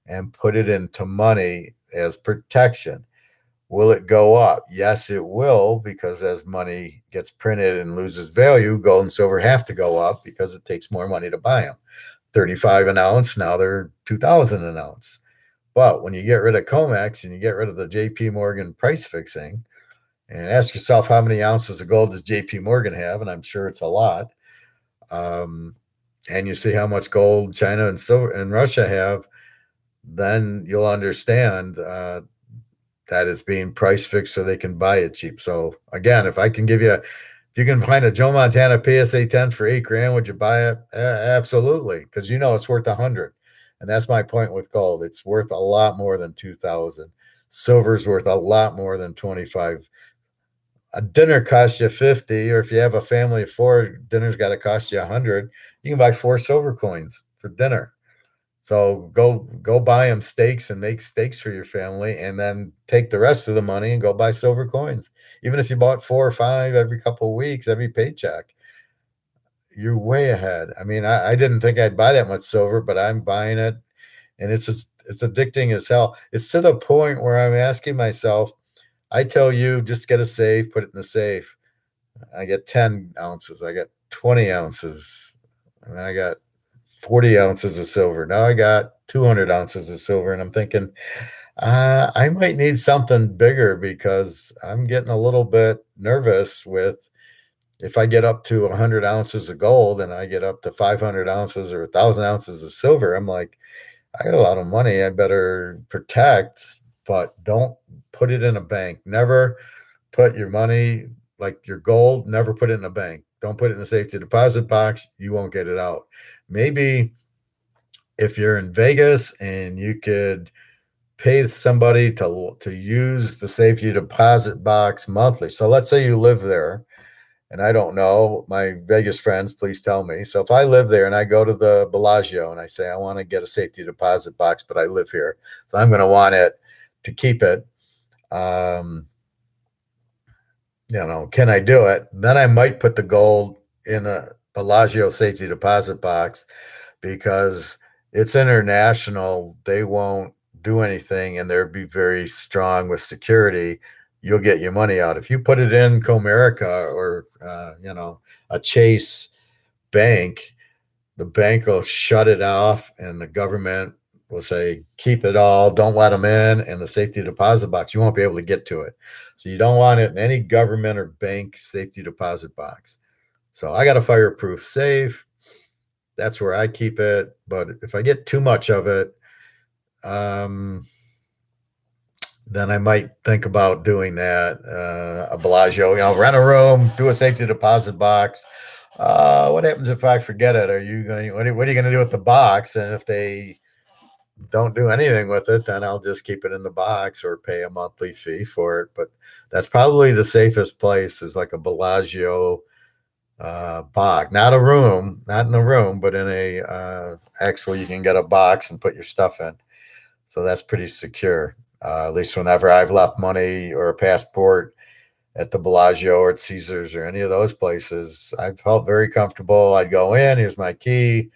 and put it into money as protection. Will it go up? Yes, it will, because as money gets printed and loses value, gold and silver have to go up because it takes more money to buy them. 35 an ounce, now they're 2,000 an ounce. But when you get rid of COMEX and you get rid of the JP Morgan price fixing, and ask yourself how many ounces of gold does JP Morgan have, and I'm sure it's a lot. And you see how much gold China and silver and Russia have, then you'll understand that it's being price fixed so they can buy it cheap. So again, if you can find a Joe Montana PSA 10 for $8,000, would you buy it? Absolutely, because it's worth 100. And that's my point with gold. It's worth a lot more than 2,000. Silver's worth a lot more than 25. A dinner costs you 50, or if you have a family of 4, dinner's got to cost you 100. You can buy 4 silver coins for dinner. So go buy them steaks and make steaks for your family, and then take the rest of the money and go buy silver coins. Even if you bought 4 or 5 every couple of weeks, every paycheck, you're way ahead. I mean, I didn't think I'd buy that much silver, but I'm buying it, and it's addicting as hell. It's to the point where I'm asking myself, I tell you, just get a safe, put it in the safe. I get 10 ounces. I got 20 ounces. And I got 40 ounces of silver. Now I got 200 ounces of silver. And I'm thinking, I might need something bigger because I'm getting a little bit nervous with if I get up to 100 ounces of gold and I get up to 500 ounces or 1,000 ounces of silver. I'm like, I got a lot of money. I better protect, but don't put it in a bank. Never put your money, like your gold, never put it in a bank. Don't put it in a safety deposit box. You won't get it out. Maybe if you're in Vegas and you could pay somebody to use the safety deposit box monthly. So let's say you live there, and I don't know, my Vegas friends, please tell me. So if I live there and I go to the Bellagio and I say, I want to get a safety deposit box, but I live here, so I'm going to want it to keep it. Can I do it? Then I might put the gold in a Bellagio safety deposit box because it's international. They won't do anything, and they'll be very strong with security. You'll get your money out. If you put it in Comerica or a Chase bank, the bank will shut it off, and the government will say, keep it all, don't let them in, and the safety deposit box, you won't be able to get to it. So you don't want it in any government or bank safety deposit box. So I got a fireproof safe. That's where I keep it. But if I get too much of it, then I might think about doing that. A Bellagio, rent a room, do a safety deposit box. What happens if I forget it? What are you going to do with the box? And if they don't do anything with it, then I'll just keep it in the box or pay a monthly fee for it. But that's probably the safest place, is like a Bellagio box, not a room, not in a room, but in a actually, you can get a box and put your stuff in. So that's pretty secure. At least whenever I've left money or a passport at the Bellagio or at Caesars or any of those places, I felt very comfortable. I'd go in, here's my key.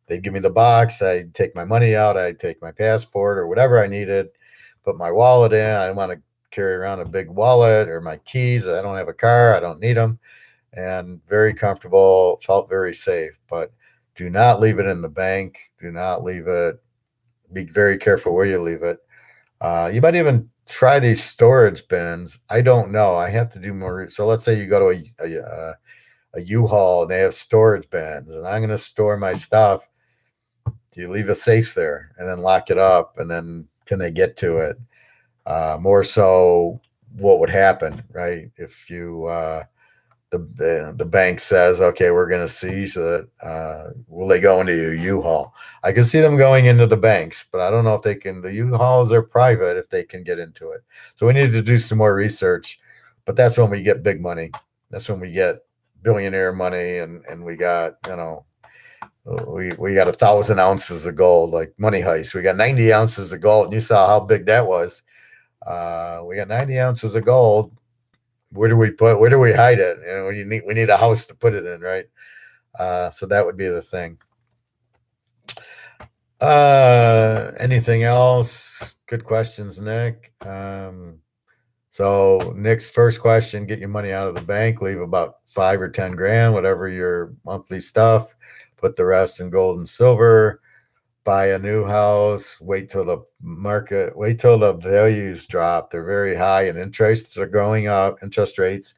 They'd give me the box. I'd take my money out. I'd take my passport or whatever I needed, put my wallet in. I didn't want to carry around a big wallet or my keys. I don't have a car. I don't need them. And very comfortable, felt very safe. But do not leave it in the bank. Do not leave it. Be very careful where you leave it. You might even try these storage bins. I don't know. I have to do more. So let's say you go to a U-Haul and they have storage bins, and I'm going to store my stuff. Do you leave a safe there and then lock it up, and then can they get to it? More so, what would happen, right? If you the bank says, okay, we're going to seize it. Will they go into your U-Haul? I can see them going into the banks, but I don't know if they can. The U-Hauls are private if they can get into it. So we need to do some more research. But that's when we get big money. That's when we get billionaire money, and we got, we got 1,000 ounces of gold, like Money Heist. We got 90 ounces of gold, and you saw how big that was. We got 90 ounces of gold. Where do we hide it? We need a house to put it in, right? So that would be the thing. Anything else? Good questions, Nick. So Nick's first question: get your money out of the bank, leave about 5 or 10 grand, whatever your monthly stuff, put the rest in gold and silver, buy a new house, wait till the values drop. They're very high and interests are going up, interest rates,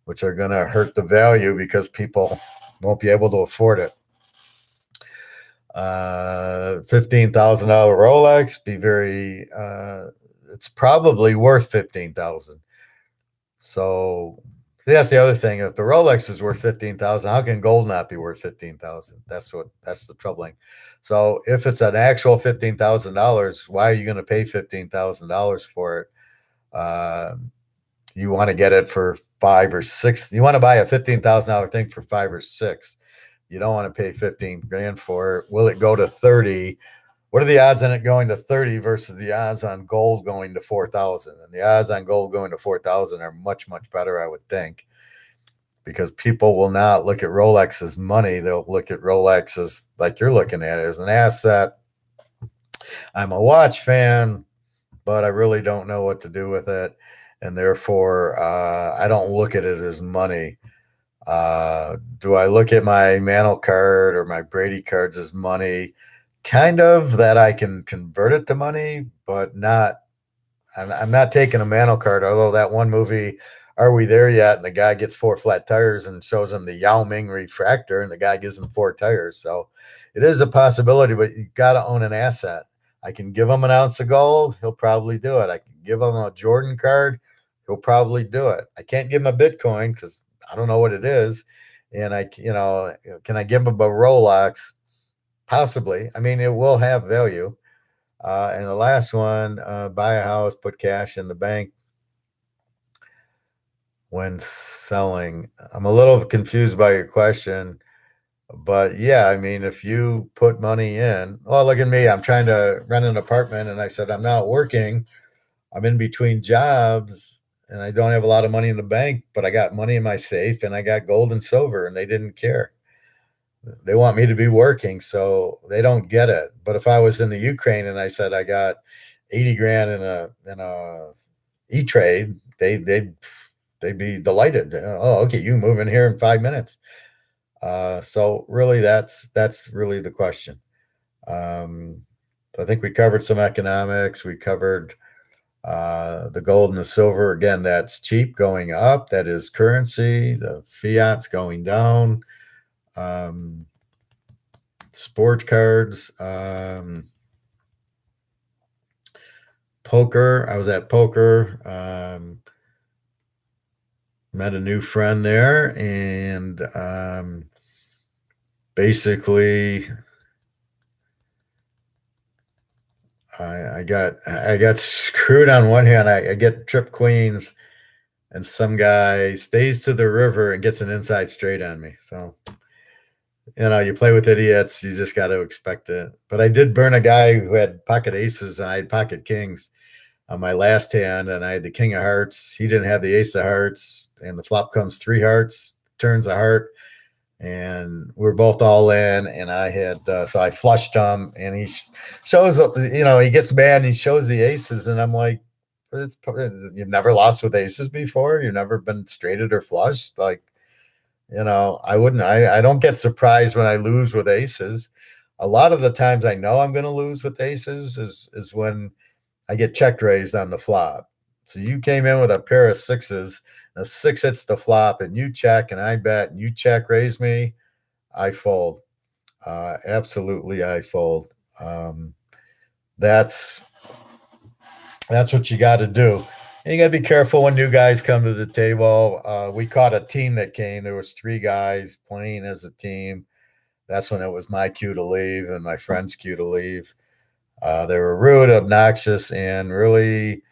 which are going to hurt the value because people won't be able to afford it. $15,000 Rolex, it's probably worth 15,000. So that's the other thing. If the Rolex is worth 15,000, how can gold not be worth 15,000? That's the troubling. So if it's an actual $15,000, why are you going to pay $15,000 for it? You want to get it for 5 or 6. You want to buy a $15,000 thing for 5 or 6. You don't want to pay 15 grand for it. Will it go to 30? What are the odds on it going to 30 versus the odds on gold going to 4,000? And the odds on gold going to 4,000 are much, much better, I would think, because people will not look at Rolex as money. They'll look at Rolex as, like you're looking at it, as an asset. I'm a watch fan, but I really don't know what to do with it. And therefore, I don't look at it as money. Do I look at my Mantle card or my Brady cards as money? Kind of, that I can convert it to money, but not. I'm not taking a Mantle card, although that one movie, Are We There Yet? And the guy gets 4 flat tires and shows him the Yao Ming refractor, and the guy gives him 4 tires. So it is a possibility, but you got to own an asset. I can give him an ounce of gold. He'll probably do it. I can give him a Jordan card. He'll probably do it. I can't give him a Bitcoin because I don't know what it is. And can I give him a Rolex? Possibly. I mean, it will have value. And the last one, buy a house, put cash in the bank when selling. I'm a little confused by your question, but yeah, I mean, if you put money in, well, look at me. I'm trying to rent an apartment, and I said, I'm not working. I'm in between jobs, and I don't have a lot of money in the bank, but I got money in my safe, and I got gold and silver, and they didn't care. They want me to be working, so they don't get it. But if I was in the Ukraine and I said I got 80 grand in a E-Trade, they'd be delighted. Oh, okay, you move in here in 5 minutes. So really, that's really the question. I think we covered some economics. We covered the gold and the silver. Again, that's cheap going up. That is currency. The fiat's going down. Sports cards, poker. I was at poker, met a new friend there, and basically I got screwed on one hand. I get trip queens, and some guy stays to the river and gets an inside straight on me. So you play with idiots. You just got to expect it. But I did burn a guy who had pocket aces, and I had pocket kings on my last hand, and I had the king of hearts. He didn't have the ace of hearts, and the flop comes three hearts, turns a heart, and we're both all in. And I had so I flushed him, and he shows up. He gets mad and he shows the aces, and I'm like, you've never lost with aces before. You've never been straighted or flushed. Like, I wouldn't. I don't get surprised when I lose with aces. A lot of the times I know I'm going to lose with aces is when I get check raised on the flop. So you came in with a pair of sixes, and a six hits the flop, and you check, and I bet, and you check raise me, I fold. Absolutely, I fold. That's what you got to do. And you got to be careful when new guys come to the table. We caught a team that came. There was three guys playing as a team. That's when it was my cue to leave and my friend's cue to leave. They were rude, obnoxious, and really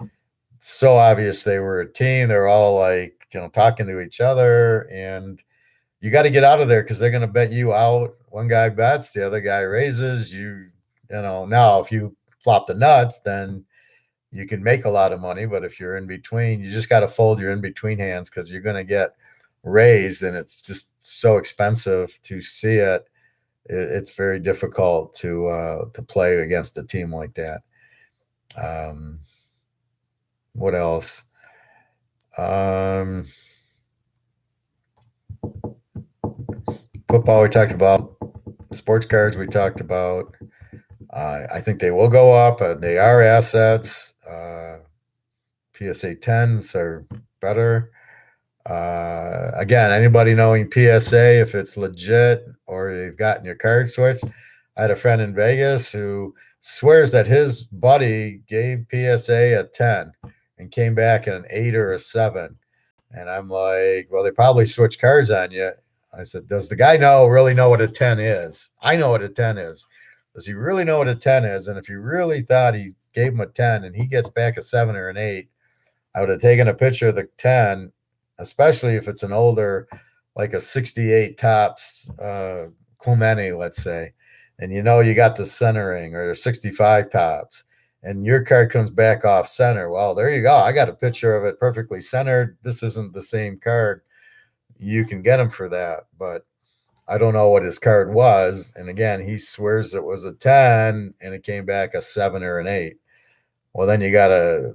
so obvious they were a team. They're all like, talking to each other, and you got to get out of there because they're going to bet you out. One guy bets, the other guy raises. Now if you flop the nuts, then you can make a lot of money. But if you're in between, you just got to fold your in between hands because you're going to get raised, and it's just so expensive to see it. It's very difficult to play against a team like that. What else? Football we talked about. Sports cards we talked about. I think they will go up. They are assets. PSA 10s are better. Again, anybody knowing PSA, if it's legit or they've gotten your card switched. I had a friend in Vegas who swears that his buddy gave PSA a 10 and came back at an 8 or a 7. And I'm like, well, they probably switched cards on you. I said, does the guy really know what a 10 is? I know what a 10 is. Does he really know what a 10 is? And if he really thought he gave him a 10 and he gets back a 7 or an 8, I would have taken a picture of the 10, especially if it's an older, like a 68 tops Clemente, let's say. And you got the centering, or 65 tops, and your card comes back off center. Well, there you go. I got a picture of it perfectly centered. This isn't the same card. You can get him for that, but I don't know what his card was. And again, he swears it was a 10 and it came back a 7 or an 8. Well, then you gotta,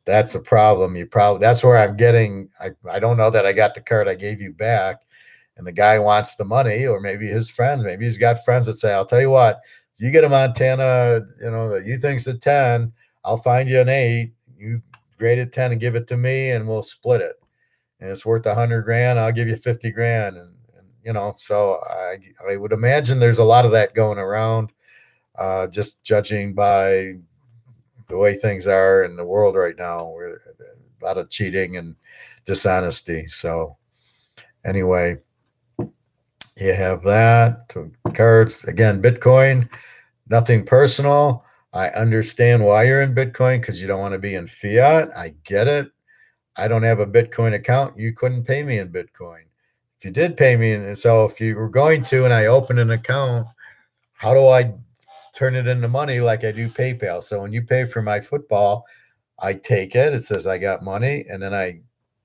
that's a problem. That's where I'm getting. I don't know that I got the card I gave you back, and the guy wants the money, or maybe his friends. Maybe he's got friends that say, "I'll tell you what, you get a Montana, that you think's a 10, I'll find you an 8. You grade it 10 and give it to me, and we'll split it. And it's worth 100 grand. I'll give you 50 grand." And so I would imagine there's a lot of that going around, just judging by the way things are in the world right now. We're a lot of cheating and dishonesty. So anyway, you have that. Cards again, Bitcoin, nothing personal. I understand why you're in Bitcoin because you don't want to be in fiat. I get it. I don't have a Bitcoin account. You couldn't pay me in Bitcoin. If you did pay me, and so if you were going to, and I opened an account, how do I turn it into money like I do PayPal? So when you pay for my football, I take it. It says I got money, and then I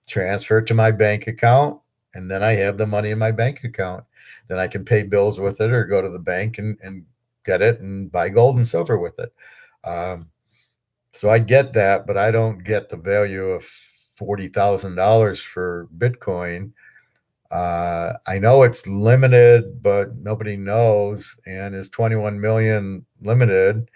transfer it to my bank account, and then I have the money in my bank account. Then I can pay bills with it, or go to the bank and get it and buy gold and silver with it. So I get that, but I don't get the value of $40,000 for Bitcoin. I know it's limited, but nobody knows, and is 21 million limited.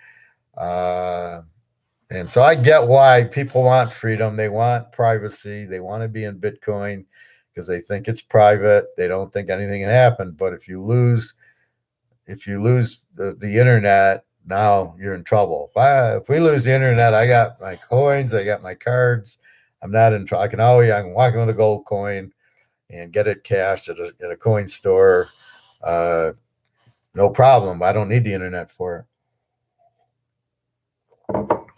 And so I get why people want freedom. They want privacy. They want to be in Bitcoin because they think it's private. They don't think anything can happen. But if you lose the internet, now you're in trouble. If we lose the internet, I got my coins, I got my cards. I'm not in trouble. I can walk in with a gold coin and get it cashed at a coin store. No problem. I don't need the internet for it.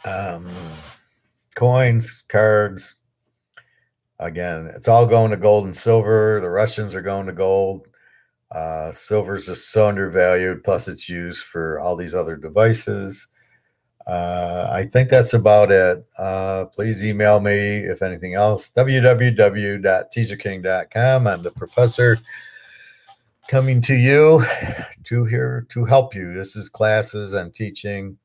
um, coins, cards. Again, it's all going to gold and silver. The Russians are going to gold. Silver's just so undervalued. Plus, it's used for all these other devices. I think that's about it. Please email me if anything else. www.teaserking.com. I'm the professor coming to you here to help you. This is classes I'm teaching.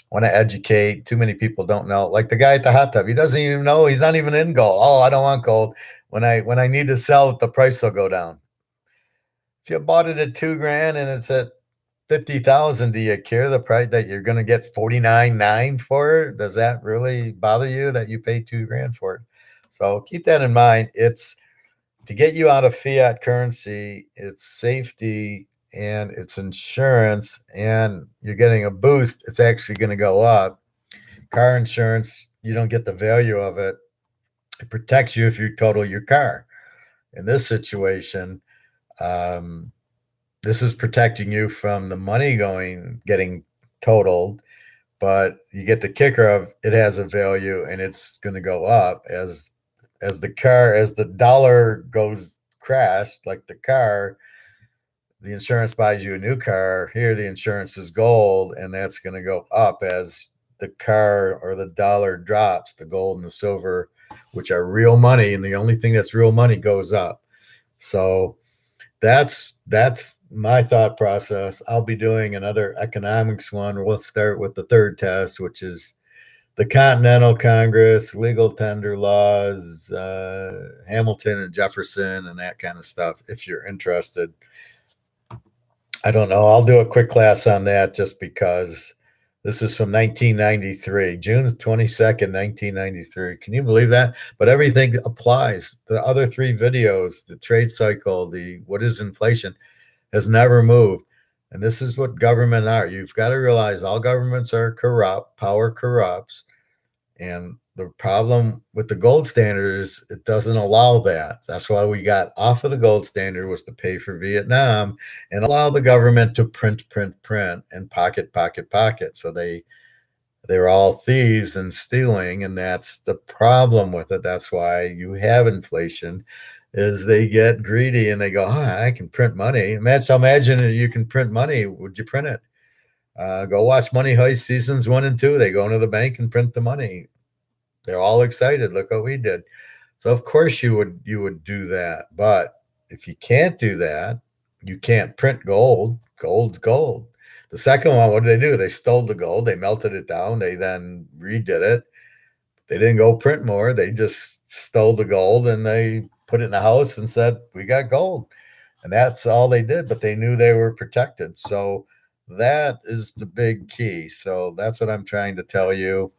Want to educate. Too many people don't know. Like the guy at the hot tub, he doesn't even know. He's not even in gold. Oh, I don't want gold. When I need to sell it, the price will go down. If you bought it at $2,000 and it's at 50,000, do you care the price that you're going to get 49.9 for it? Does that really bother you that you paid $2,000 for it? So keep that in mind. It's to get you out of fiat currency. It's safety and it's insurance, and you're getting a boost. It's actually going to go up. Car insurance, you don't get the value of it. It protects you if you total your car. In this situation, um, this is protecting you from the money getting totaled, but you get the kicker of it has a value and it's going to go up as the dollar goes crashed, like the car. The insurance buys you a new car. Here, the insurance is gold, and that's going to go up as the car or the dollar drops. The gold and the silver, which are real money, and the only thing that's real money, goes up. So that's my thought process. I'll be doing another economics one. We'll start with the third test, which is the Continental Congress, legal tender laws, Hamilton and Jefferson, and that kind of stuff. If you're interested, I don't know. I'll do a quick class on that just because this is from 1993, June 22nd, 1993. Can you believe that? But everything applies. The other three videos, the trade cycle, the what is inflation, has never moved. And this is what government are. You've got to realize all governments are corrupt, power corrupts. And the problem with the gold standard is it doesn't allow that. That's why we got off of the gold standard, was to pay for Vietnam and allow the government to print, and pocket. So they were all thieves and stealing, and that's the problem with it. That's why you have inflation, is they get greedy and they go, I can print money. Imagine if you can print money. Would you print it? Go watch Money Heist seasons 1 and 2. They go into the bank and print the money. They're all excited. Look what we did. So of course you would do that. But if you can't do that, you can't print gold. Gold's gold. The second one, what did they do? They stole the gold. They melted it down. They then redid it. They didn't go print more. They just stole the gold and they put it in a house and said, we got gold. And that's all they did. But they knew they were protected. So that is the big key. So that's what I'm trying to tell you.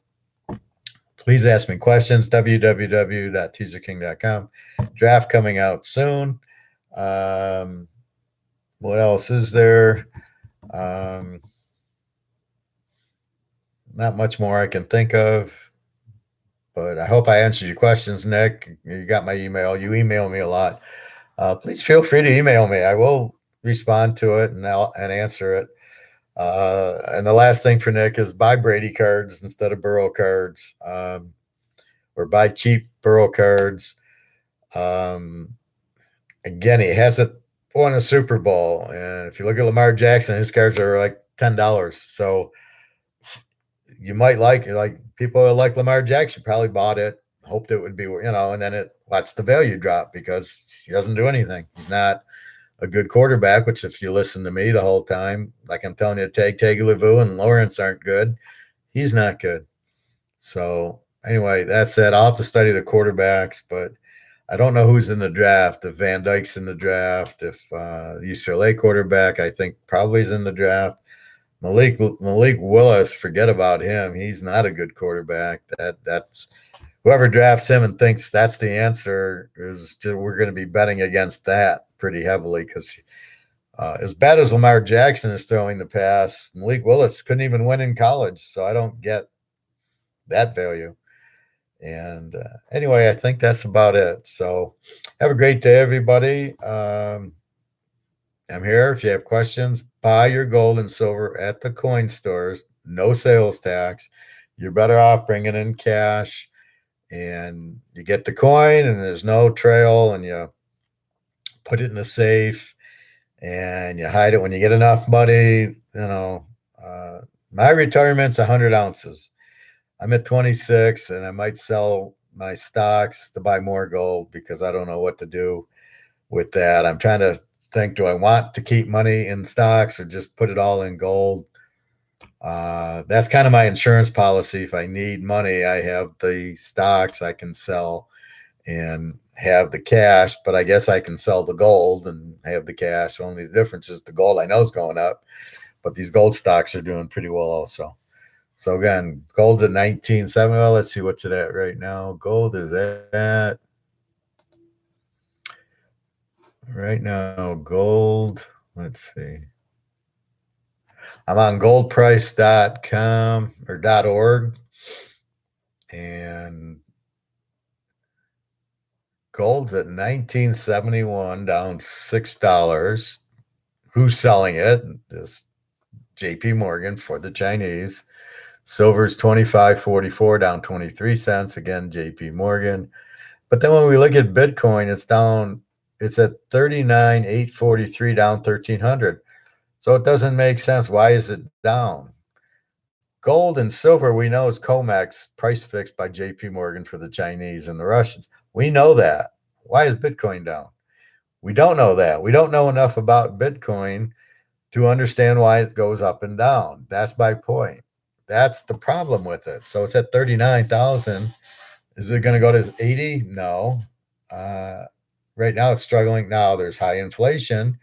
Please ask me questions. www.teaserking.com. Draft coming out soon. What else is there? Not much more I can think of, but I hope I answered your questions, Nick. You got my email. You email me a lot. Please feel free to email me. I will respond to it and answer it. And the last thing for Nick is buy Brady cards instead of Burrow cards, or buy cheap Burrow cards. Again, he hasn't won a Super Bowl. And if you look at Lamar Jackson, his cards are like $10. So you might like it. Like people that like Lamar Jackson probably bought it, hoped it would be, and then watched the value drop because he doesn't do anything. He's not a good quarterback, which if you listen to me the whole time, like I'm telling you, Tagovailoa and Lawrence aren't good. He's not good. So anyway, that said, I'll have to study the quarterbacks, but I don't know who's in the draft. If Van Dyke's in the draft, if the UCLA quarterback, I think probably is in the draft. Malik Willis, forget about him. He's not a good quarterback. That's whoever drafts him and thinks that's the answer we're going to be betting against that pretty heavily, because as bad as Lamar Jackson is throwing the pass, Malik Willis couldn't even win in college. So I don't get that value. And anyway, I think that's about it. So have a great day, everybody. I'm here. If you have questions, buy your gold and silver at the coin stores. No sales tax. you're better off bringing in cash, and you get the coin and there's no trail, and you put it in a safe and you hide it. When you get enough money, uh, my retirement's 100 ounces. I'm at 26, and I might sell my stocks to buy more gold because I don't know what to do with that. I'm trying to think, do I want to keep money in stocks or just put it all in gold? That's kind of my insurance policy. If I need money, I have the stocks I can sell and have the cash, but I guess I can sell the gold and have the cash. Only the difference is the gold I know is going up, but these gold stocks are doing pretty well also. So again, gold's at 1970. Well, let's see what's it at right now. Gold is at right now. Gold. Let's see. I'm on goldprice.com or .org, and gold's at 1971, down $6. Who's selling it? Just JP Morgan for the Chinese. Silver's 25.44, down 23 cents. Again, JP Morgan. But then when we look at Bitcoin, it's down. It's at 39,843, down 1,300. So it doesn't make sense. Why is it down? Gold and silver, we know, is COMEX, price fixed by JP Morgan for the Chinese and the Russians. We know that. Why is Bitcoin down? We don't know that. We don't know enough about Bitcoin to understand why it goes up and down. That's my point. That's the problem with it. So it's at 39,000. Is it going to go to 80? No. Right now it's struggling. Now there's high inflation.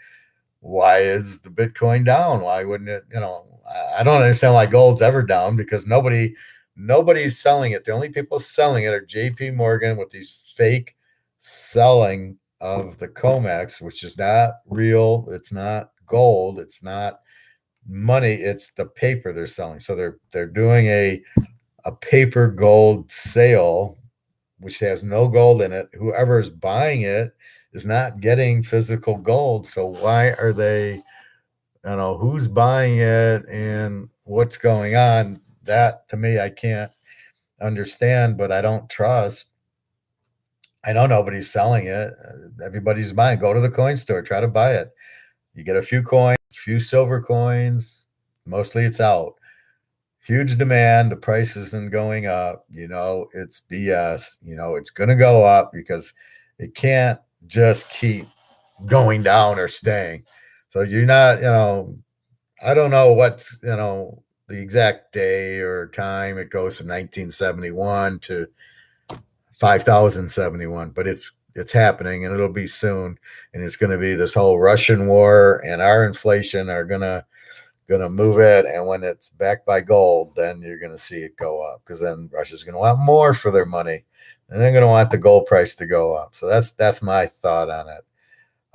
Why is the Bitcoin down? Why wouldn't it? I don't understand why gold's ever down, because nobody's selling it. The only people selling it are JP Morgan with these fake selling of the COMEX, which is not real. It's not gold. It's not money. It's the paper they're selling. So they're doing a paper gold sale, which has no gold in it. Whoever is buying it is not getting physical gold. So why are they, who's buying it and what's going on? That, to me, I can't understand, but I don't trust. I know nobody's selling it. Everybody's buying. Go to the coin store, try to buy it. You get a few coins, few silver coins. Mostly it's out. Huge demand. The price isn't going up. It's BS. It's going to go up because it can't just keep going down or staying. So you're not, I don't know what's, the exact day or time it goes from 1971 to 5071, but it's happening, and it'll be soon. And it's going to be this whole Russian war and our inflation are going to move it. And when it's backed by gold, then you're going to see it go up, because then Russia's going to want more for their money, and they're going to want the gold price to go up. So that's my thought on it.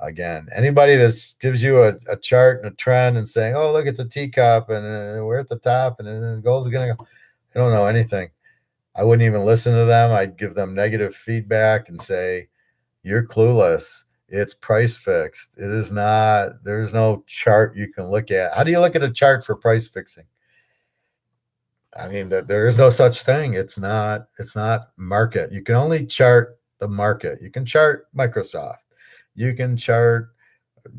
Again, anybody that gives you a chart and a trend and saying, oh, look at the teacup and we're at the top and then gold's going to go, I don't know anything. I wouldn't even listen to them. I'd give them negative feedback and say, you're clueless. It's price fixed. It is not, there's no chart you can look at. How do you look at a chart for price fixing? I mean, there is no such thing. It's not market. You can only chart the market. You can chart Microsoft. You can chart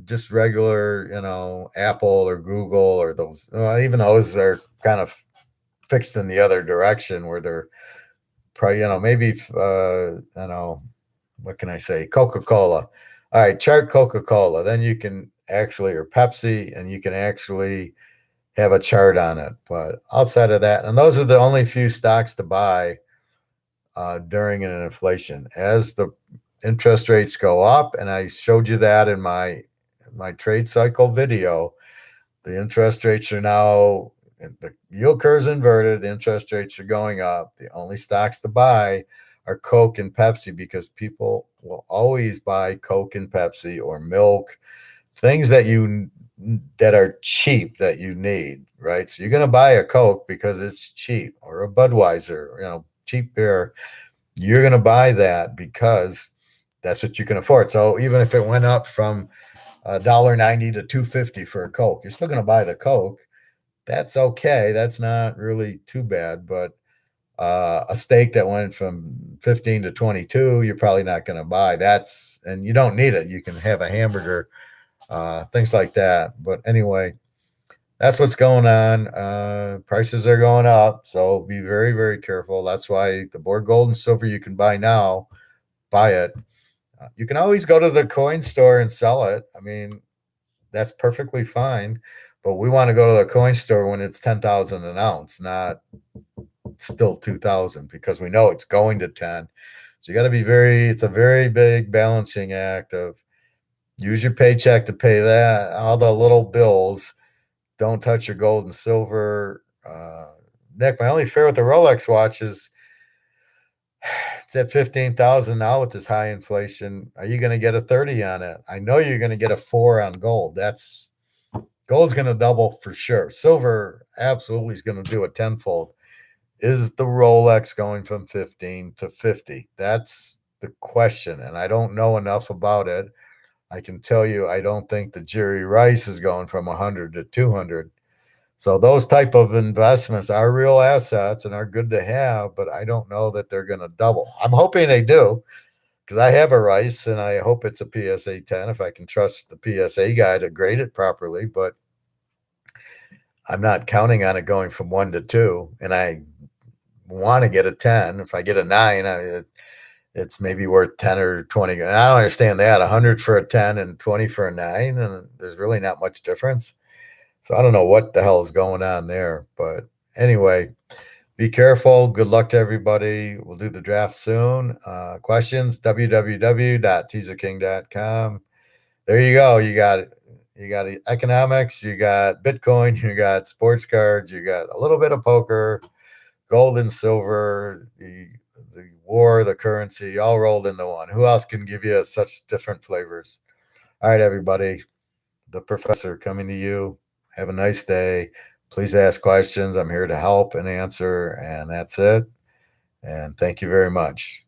just regular, Apple or Google or those. Even those are kind of fixed in the other direction where they're probably, maybe, what can I say? Coca-Cola. All right, chart Coca-Cola. Then you can actually, or Pepsi, and you can actually have a chart on it. But outside of that, and those are the only few stocks to buy during an inflation. As the interest rates go up, and I showed you that in my trade cycle video, the interest rates are now, the yield curve's inverted, the interest rates are going up. The only stocks to buy are Coke and Pepsi, because people will always buy Coke and Pepsi or milk, things that are cheap, that you need, right? So you're going to buy a Coke because it's cheap, or a Budweiser, cheap beer. You're going to buy that because that's what you can afford. So even if it went up from $1.90 to $2.50 for a Coke, you're still going to buy the Coke. That's okay. That's not really too bad. But A steak that went from 15 to 22, you're probably not going to buy. And you don't need it. You can have a hamburger, things like that. But anyway, that's what's going on. Prices are going up, so be very, very careful. That's why the more gold and silver you can buy now, buy it. You can always go to the coin store and sell it. I mean, that's perfectly fine. But we want to go to the coin store when it's 10,000 an ounce, not still 2,000, because we know it's going to 10. So you got to be it's a very big balancing act of use your paycheck to pay that, all the little bills. Don't touch your gold and silver. Nick, my only fear with the Rolex watch is it's at 15,000 now with this high inflation. Are you going to get a 30 on it? I know you're going to get a 4 on gold. Gold's going to double for sure. Silver absolutely is going to do a tenfold. Is the Rolex going from 15 to 50? That's the question, and I don't know enough about it. I can tell you I don't think the Jerry Rice is going from 100 to 200. So those type of investments are real assets and are good to have, but I don't know that they're going to double. I'm hoping they do because I have a Rice and I hope it's a PSA 10 if I can trust the PSA guy to grade it properly, but I'm not counting on it going from 1 to 2, and I want to get a 10. If I get a 9, it's maybe worth 10 or 20. I don't understand that. 100 for a 10 and 20 for a 9, and there's really not much difference. So I don't know what the hell is going on there. But anyway, be careful. Good luck to everybody. We'll do the draft soon. Questions, www.teaserking.com. There you go. You got economics, you got Bitcoin, you got sports cards, you got a little bit of poker, gold and silver, the war, the currency, all rolled into one. Who else can give you such different flavors? All right, everybody. The professor coming to you. Have a nice day. Please ask questions. I'm here to help and answer, and that's it. And thank you very much.